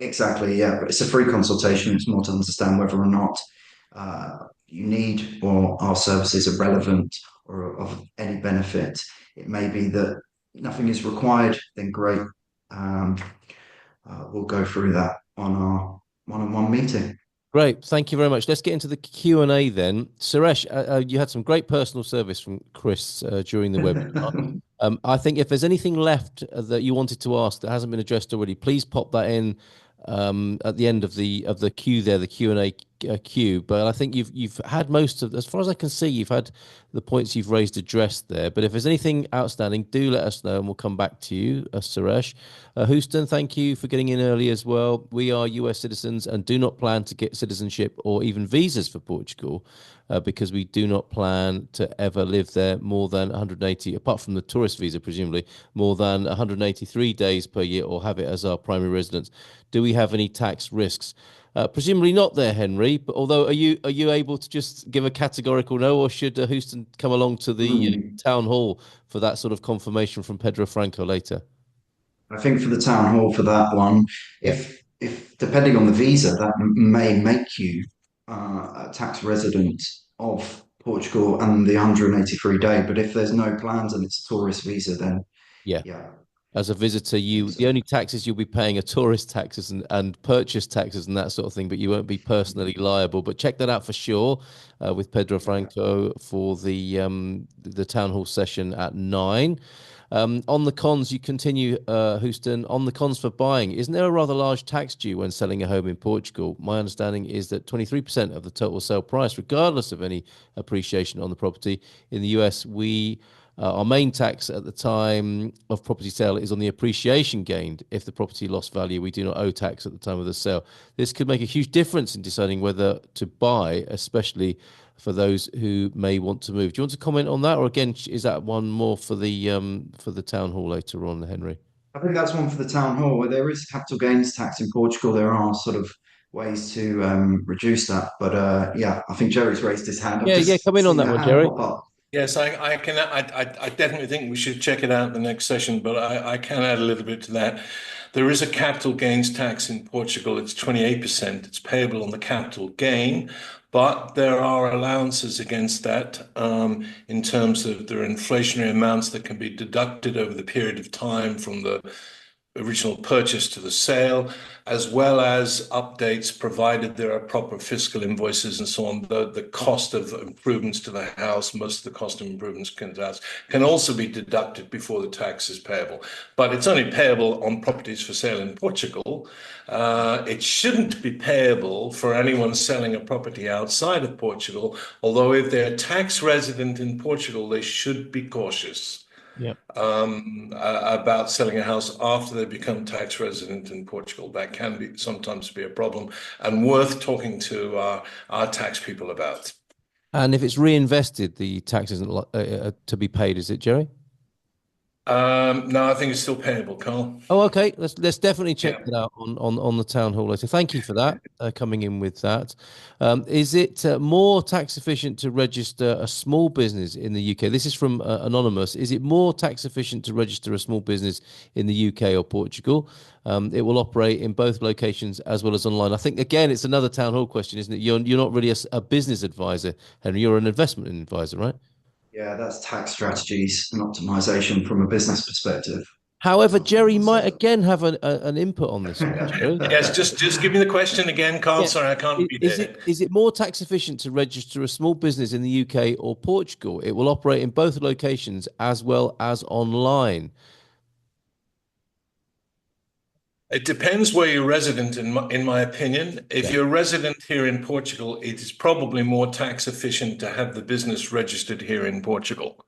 Exactly, yeah. But it's a free consultation. It's more to understand whether or not you need or our services are relevant or of any benefit. It may be that nothing is required, then great. We'll go through that on our one-on-one meeting. Great. Thank you very much. Let's get into the Q&A then. Suresh, you had some great personal service from Chris during the webinar. I think if there's anything left that you wanted to ask that hasn't been addressed already, please pop that in at the end of the queue there, the Q&A queue. But I think you've had most of, as far as I can see, you've had the points you've raised addressed there. But if there's anything outstanding, do let us know and we'll come back to you, Suresh. Houston, thank you for getting in early as well. We are US citizens and do not plan to get citizenship or even visas for Portugal because we do not plan to ever live there more than 180, apart from the tourist visa, presumably, more than 183 days per year or have it as our primary residence. Do we have any tax risks? Presumably not there, Henry, but although are you able to just give a categorical no, or should Houston come along to the town hall for that sort of confirmation from Pedro Franco later? I think for the town hall for that one, if depending on the visa, that may make you a tax resident of Portugal and the 183 day. But if there's no plans and it's a tourist visa, then yeah. As a visitor, the only taxes you'll be paying are tourist taxes and purchase taxes and that sort of thing, but you won't be personally liable. But check that out for sure with Pedro Franco for the town hall session at 9. On the cons, you continue, Houston, on the cons for buying. Isn't there a rather large tax due when selling a home in Portugal? My understanding is that 23% of the total sale price, regardless of any appreciation on the property. In the US, our main tax at the time of property sale is on the appreciation gained. If the property lost value, we do not owe tax at the time of the sale. This could make a huge difference in deciding whether to buy, especially for those who may want to move. Do you want to comment on that, or again, is that one more for the town hall later on, Henry? I think that's one for the town hall. Where there is capital gains tax in Portugal, there are sort of ways to reduce that. But yeah, I think Jerry's raised his hand. I've Yeah, yeah, just come in on seen that the one, hand Jerry. pop up. Yes, I can. I definitely think we should check it out in the next session, but I can add a little bit to that. There is a capital gains tax in Portugal. It's 28%. It's payable on the capital gain, but there are allowances against that in terms of there are inflationary amounts that can be deducted over the period of time from the original purchase to the sale, as well as updates provided there are proper fiscal invoices and so on. The cost of improvements to the house, most of the cost of improvements to the house, can also be deducted before the tax is payable. But it's only payable on properties for sale in Portugal. It shouldn't be payable for anyone selling a property outside of Portugal, although if they're tax resident in Portugal, they should be cautious about selling a house after they become tax resident in Portugal. That can be sometimes be a problem and worth talking to our tax people about. And if it's reinvested, the tax isn't to be paid, is it, Jerry? No, I think it's still payable, Carl. Oh, okay. Let's definitely check Yeah. that out on the town hall later. Thank you for that, coming in with that. Is it more tax efficient to register a small business in the UK? This is from Anonymous. Is it more tax efficient to register a small business in the UK or Portugal? It will operate in both locations as well as online. I think, again, it's another town hall question, isn't it? You're not really a business advisor, Henry. You're an investment advisor, right? Yeah, that's tax strategies and optimization from a business perspective. However, Something Jerry else. might again have an input on this one, Jerry. Yes, just give me the question again, Carl. Yeah. Sorry, I can't read it. Is it more tax efficient to register a small business in the UK or Portugal? It will operate in both locations as well as online. It depends where you're resident, in my opinion. If you're resident here in Portugal, it is probably more tax efficient to have the business registered here in Portugal.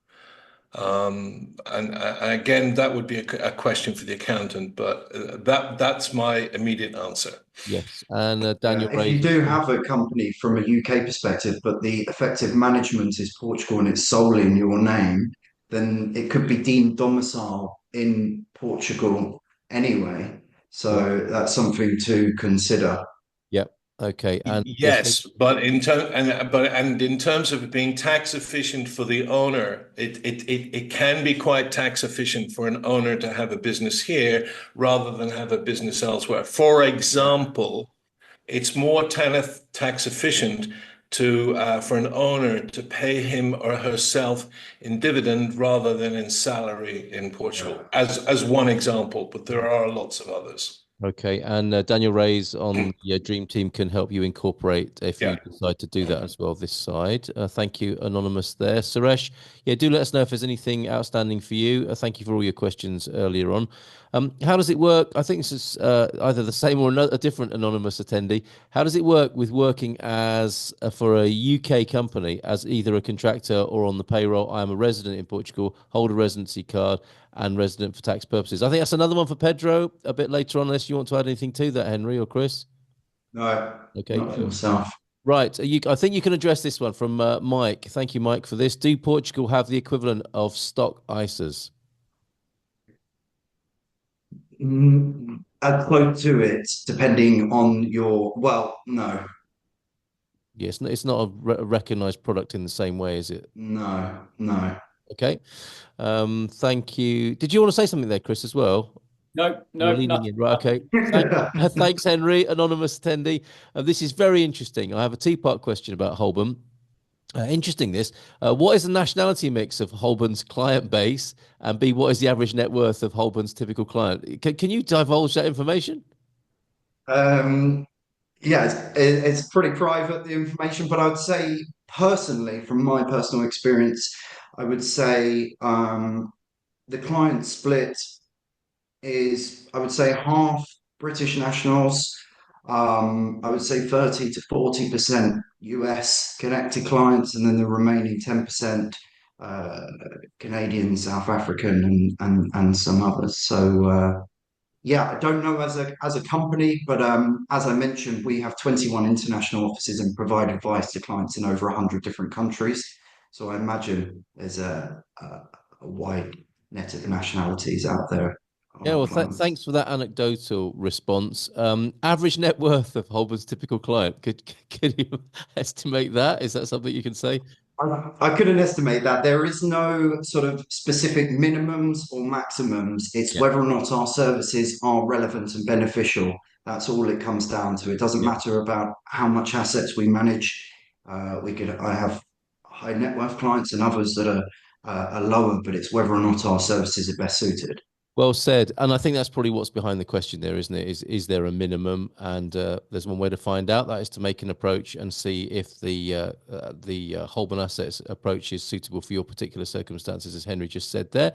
And again, that would be a question for the accountant, but that's my immediate answer. Yes, and Daniel If you do have a company from a UK perspective, but the effective management is Portugal and it's solely in your name, then it could be deemed domicile in Portugal anyway. So that's something to consider. Yep. Okay. And Yes, but in terms of it being tax efficient for the owner, it can be quite tax efficient for an owner to have a business here rather than have a business elsewhere. For example, it's more tax efficient for an owner to pay him or herself in dividend rather than in salary in Portugal, as one example, but there are lots of others. Okay, and Daniel Ray's on the Dream Team can help you incorporate if you decide to do that as well this side. Thank you, Anonymous there. Suresh, do let us know if there's anything outstanding for you. Thank you for all your questions earlier on. How does it work? I think this is either the same or a different Anonymous attendee. How does it work with working as for a UK company as either a contractor or on the payroll? I am a resident in Portugal, hold a residency card, and resident for tax purposes. I think that's another one for Pedro a bit later on, unless you want to add anything to that, Henry or Chris. No, okay, not for myself. Right, I think you can address this one from Mike. Thank you, Mike, for this. Do Portugal have the equivalent of stock ISAs? Add close to it, depending on no. Yes, it's not a recognized product in the same way, is it? No. Okay. Thank you. Did you want to say something there, Chris, as well? No. Right, okay. Thanks, Henry, anonymous attendee. This is very interesting. I have a two-part question about Holborn. Interesting this. What is the nationality mix of Holborn's client base? And B, what is the average net worth of Holborn's typical client? Can you divulge that information? Yeah, it's pretty private, the information, but I would say personally, from my personal experience, I would say the client split is, I would say, half British nationals. I would say 30 to 40% US connected clients, and then the remaining 10% Canadian, South African, and some others. So Yeah, I don't know as a company, but as I mentioned, we have 21 international offices and provide advice to clients in over 100 different countries. So I imagine there's a wide net of nationalities out there on Yeah, our well, clients. thanks for that anecdotal response. Average net worth of Holborn's typical client. Could you estimate that? Is that something you can say? I couldn't estimate that. There is no sort of specific minimums or maximums. It's Yeah, whether or not our services are relevant and beneficial. That's all it comes down to. It doesn't yeah. matter about how much assets we manage. I have high net worth clients and others that are lower, but it's whether or not our services are best suited. Well said. And I think that's probably what's behind the question there, isn't it? Is there a minimum? And there's one way to find out. That is to make an approach and see if the Holborn Assets approach is suitable for your particular circumstances, as Henry just said there.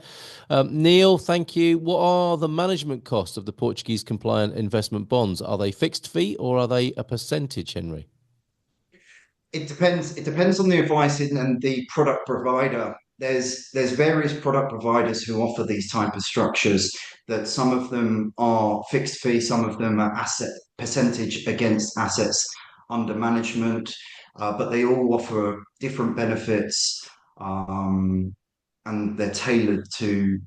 Neil, thank you. What are the management costs of the Portuguese compliant investment bonds? Are they fixed fee or are they a percentage, Henry? It depends. It depends on the advice and the product provider. There's various product providers who offer these type of structures. That some of them are fixed fee, some of them are asset percentage against assets under management, but they all offer different benefits, and they're tailored to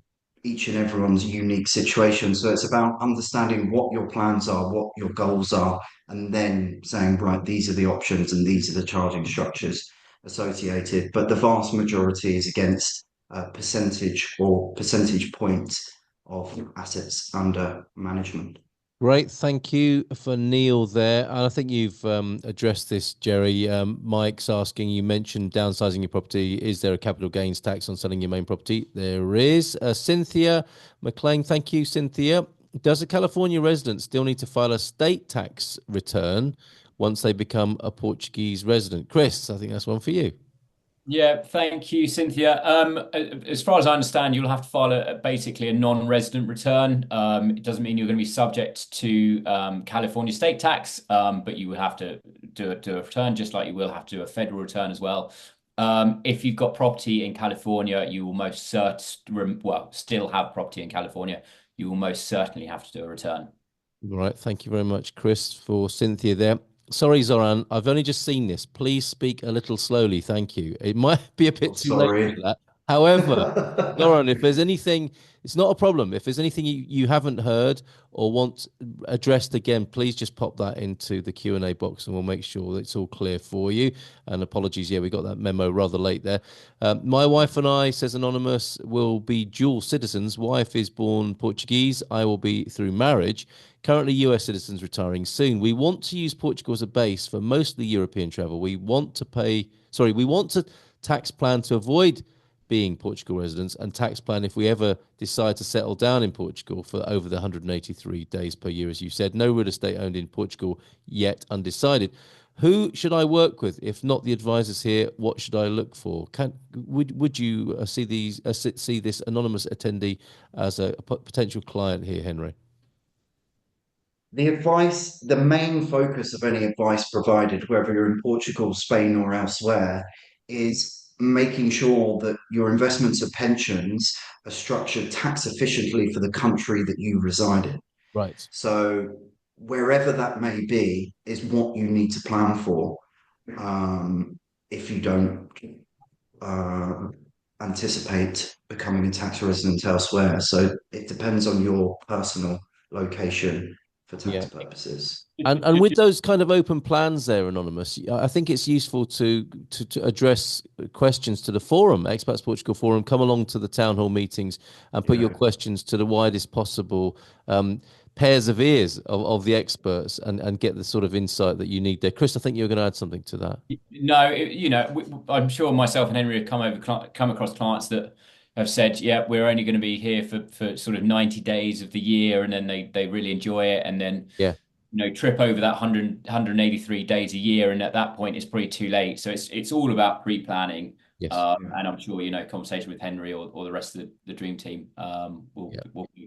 each and everyone's unique situation. So it's about understanding what your plans are, what your goals are, and then saying, right, these are the options and these are the charging structures associated. But the vast majority is against percentage or percentage points of assets under management. Great, thank you for Neil there. And I think you've addressed this, Jerry. Mike's asking, you mentioned downsizing your property. Is there a capital gains tax on selling your main property? There is. Cynthia McLean, thank you, Cynthia. Does a California resident still need to file a state tax return once they become a Portuguese resident? Chris, I think that's one for you. Yeah, thank you, Cynthia. As far as I understand, you'll have to file basically a non-resident return. It doesn't mean you're going to be subject to California state tax, but you will have to do a return, just like you will have to do a federal return as well. If you've got property in California, you will still have property in California. You will most certainly have to do a return. All right. Thank you very much, Chris, for Cynthia there. Sorry, Zoran, I've only just seen this. Please speak a little slowly. Thank you. It might be a Oh, bit too late for sorry. that. However, Zoran, if there's anything, it's not a problem. If there's anything you haven't heard or want addressed again, please just pop that into the Q&A box and we'll make sure that it's all clear for you. And apologies, yeah, we got that memo rather late there. My wife and I, says Anonymous, will be dual citizens. Wife is born Portuguese. I will be through marriage. Currently US citizens retiring soon. We want to use Portugal as a base for mostly European travel. We want to tax plan to avoid being Portugal residents and tax plan if we ever decide to settle down in Portugal for over the 183 days per year, as you said. No real estate owned in Portugal yet, undecided. Who should I work with? If not the advisors here, what should I look for? Would you see this anonymous attendee as a potential client here, Henry? The advice, the main focus of any advice provided, whether you're in Portugal, Spain, or elsewhere, is making sure that your investments or pensions are structured tax efficiently for the country that you reside in. Right. So, wherever that may be, is what you need to plan for, if you don't uh, anticipate becoming a tax resident elsewhere. So, it depends on your personal location for tax Yeah. purposes. And with those kind of open plans there, Anonymous, I think it's useful to address questions to the forum, Expats Portugal Forum. Come along to the town hall meetings and put your questions to the widest possible pairs of ears of the experts and get the sort of insight that you need there. Chris, I think you're going to add something to that. No, I'm sure myself and Henry have come across clients that have said, yeah, we're only going to be here for sort of 90 days of the year, and then they really enjoy it, and then Yeah. trip over that 183 days a year, and at that point it's probably too late. So it's all about pre-planning. Yes. And I'm sure conversation with Henry or the rest of the dream team will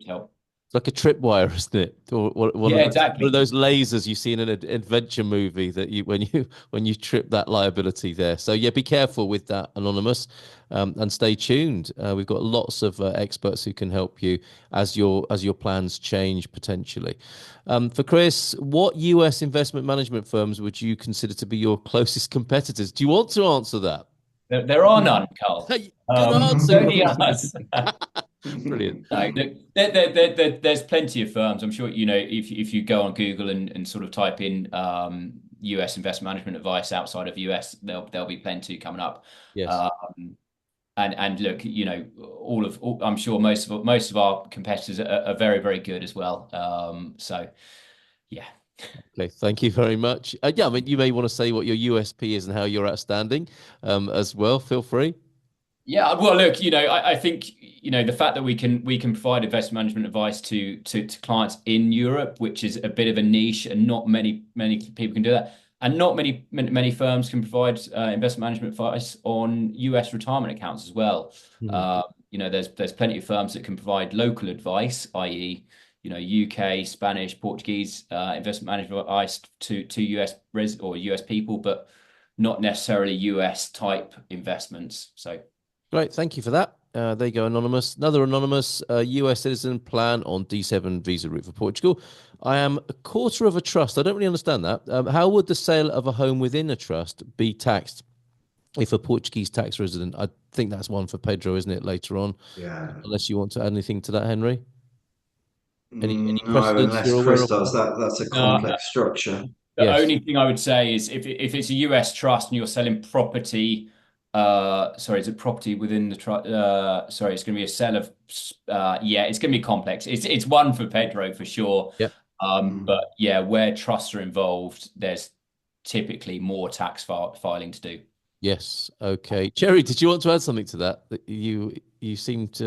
help. It's like a tripwire, isn't it? Or one Yeah, of those, one exactly. of those lasers you see in an adventure movie that you when you trip that liability there. So yeah, be careful with that, Anonymous, and stay tuned. We've got lots of experts who can help you as your plans change potentially. For Chris, what US investment management firms would you consider to be your closest competitors? Do you want to answer that? There are none, Carl. Hey, good It's answer. only us. Brilliant. No, look, there's plenty of firms. I'm sure, if you go on Google and sort of type in US investment management advice outside of US, there'll be plenty coming up. Yes. And look, I'm sure most of our competitors are very, very good as well. So yeah. Okay, thank you very much. Yeah, I mean, you may want to say what your USP is and how you're outstanding, as well. Feel free. Yeah, well, look, I think the fact that we can provide investment management advice to clients in Europe, which is a bit of a niche, and not many people can do that, and not many firms can provide investment management advice on US retirement accounts as well. There's plenty of firms that can provide local advice, i.e., UK, Spanish, Portuguese investment management advice to US people, but not necessarily US type investments. So. Great, thank you for that. There you go, Anonymous. Another Anonymous US citizen plan on D7 visa route for Portugal. I am a quarter of a trust. I don't really understand that. How would the sale of a home within a trust be taxed if a Portuguese tax resident? I think that's one for Pedro, isn't it, later on? Yeah. Unless you want to add anything to that, Henry. Any No, precedents unless you're aware Chris of? does that. That's a No, complex structure. the Yes. only thing I would say is if it's a US trust and you're selling property, sorry, is it property within the trust? Sorry, it's going to be a sale of, yeah, it's going to be complex. It's one for Pedro for sure. Yeah. But yeah, where trusts are involved, there's typically more tax filing to do. Yes. Okay. Cherry, did you want to add something to that? You seemed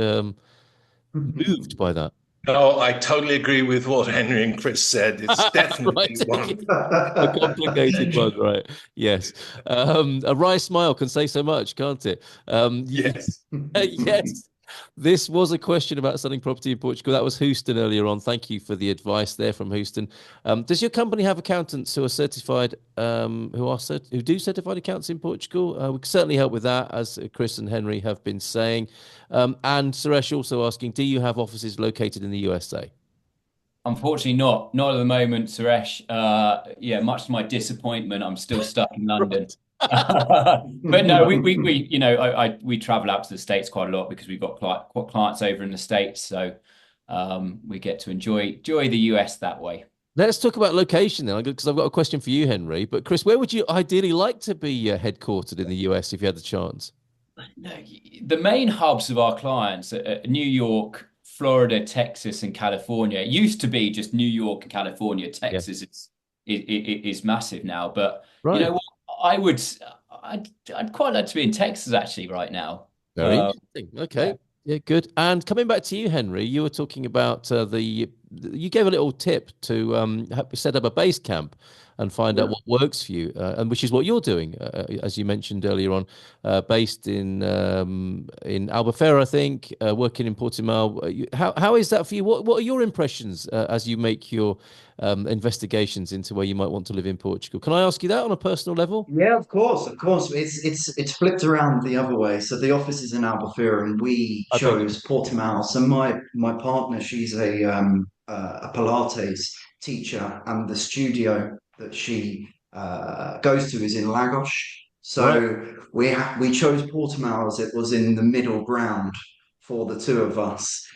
moved by that. No, I totally agree with what Henry and Chris said. It's Right. definitely one. A complicated one, right? Yes. A wry smile can say so much, can't it? Yes. Yes. This was a question about selling property in Portugal. That was Houston earlier on. Thank you for the advice there from Houston. Does your company have accountants who are certified, who do certified accounts in Portugal? We can certainly help with that, as Chris and Henry have been saying. And Suresh also asking, do you have offices located in the USA? Unfortunately, not at the moment, Suresh. Yeah, much to my disappointment, I'm still stuck in London. But no, we travel out to the States quite a lot because we've got clients over in the States, so we get to enjoy the US that way. Let's talk about location then, because I've got a question for you, Henry. But Chris, where would you ideally like to be headquartered in the US if you had the chance? No, the main hubs of our clients are New York, Florida, Texas, and California. It used to be just New York and California. Texas is massive now, but Right. you know what? I'd quite like to be in Texas actually right now. Very interesting. Okay. Yeah. Yeah, good. And coming back to you, Henry, you were talking about you gave a little tip to set up a base camp and find out what works for you, and which is what you're doing, as you mentioned earlier on, based in Albufeira, I think, working in Portimao. How is that for you? What are your impressions as you make your investigations into where you might want to live in Portugal? Can I ask you that on a personal level? Yeah, of course, of course. It's flipped around the other way. So the office is in Albufeira, and we I beg chose Portimao. So my partner, she's a Pilates teacher, and the studio that she goes to is in Lagos. Right. So we chose Portimao as it was in the middle ground for the two of us.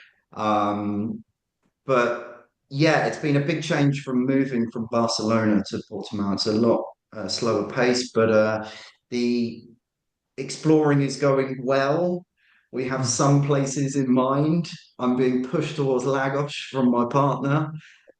But yeah, it's been a big change from moving from Barcelona to Portimao. It's a lot slower pace, but the exploring is going well. We have some places in mind. I'm being pushed towards Lagos from my partner.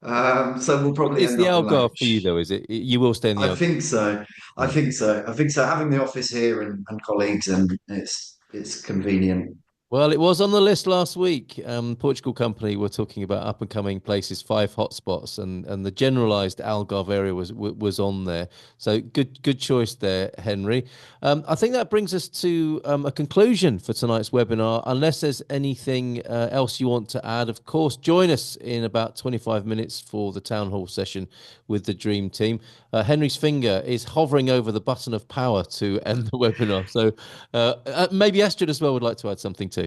So we'll probably It's end the up in Algarve for you, Lagos. though, is it? You will stay in the I Algarve. think so. I Right. think so. I think so. Having the office here and colleagues, and it's convenient. Well, it was on the list last week. Portugal company were talking about up and coming places, 5 hotspots, and the generalised Algarve area was on there. So good choice there, Henry. I think that brings us to a conclusion for tonight's webinar. Unless there's anything else you want to add, of course, join us in about 25 minutes for the town hall session with the Dream Team. Henry's finger is hovering over the button of power to end the webinar. So maybe Astrid as well would like to add something too.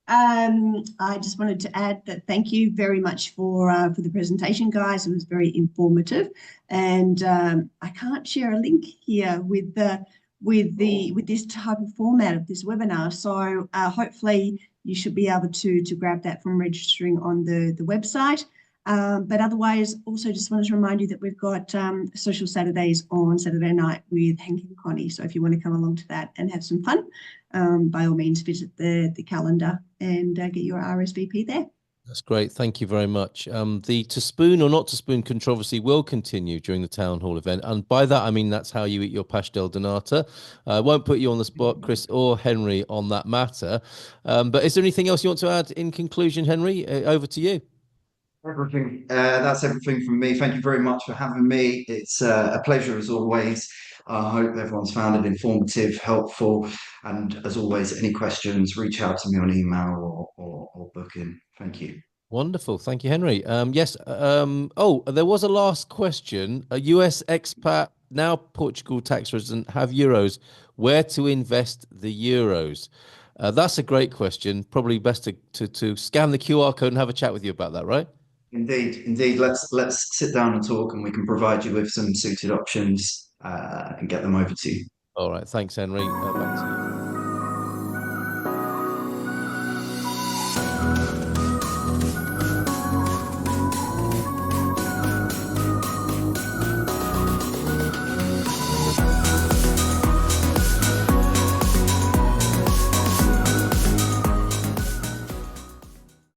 I just wanted to add that thank you very much for the presentation, guys. It was very informative, and I can't share a link here with this type of format of this webinar. So hopefully you should be able to grab that from registering on the website. But otherwise, also just wanted to remind you that we've got Social Saturdays on Saturday night with Hank and Connie. So if you want to come along to that and have some fun, by all means, visit the calendar and get your RSVP there. That's great. Thank you very much. The to spoon or not to spoon controversy will continue during the town hall event. And by that, I mean that's how you eat your pastel de nata. I won't put you on the spot, Chris or Henry, on that matter. But is there anything else you want to add in conclusion, Henry? Over to you. Everything. That's everything from me. Thank you very much for having me. It's a pleasure as always. I hope everyone's found it informative, helpful, and as always, any questions, reach out to me on email or book in. Thank you. Wonderful. Thank you, Henry. Yes. Oh, there was a last question. A US expat, now Portugal tax resident, have euros. Where to invest the euros? That's a great question. Probably best to scan the QR code and have a chat with you about that, right? Indeed. Let's sit down and talk, and we can provide you with some suited options and get them over to you. All right. Thanks, Henry. Back to you.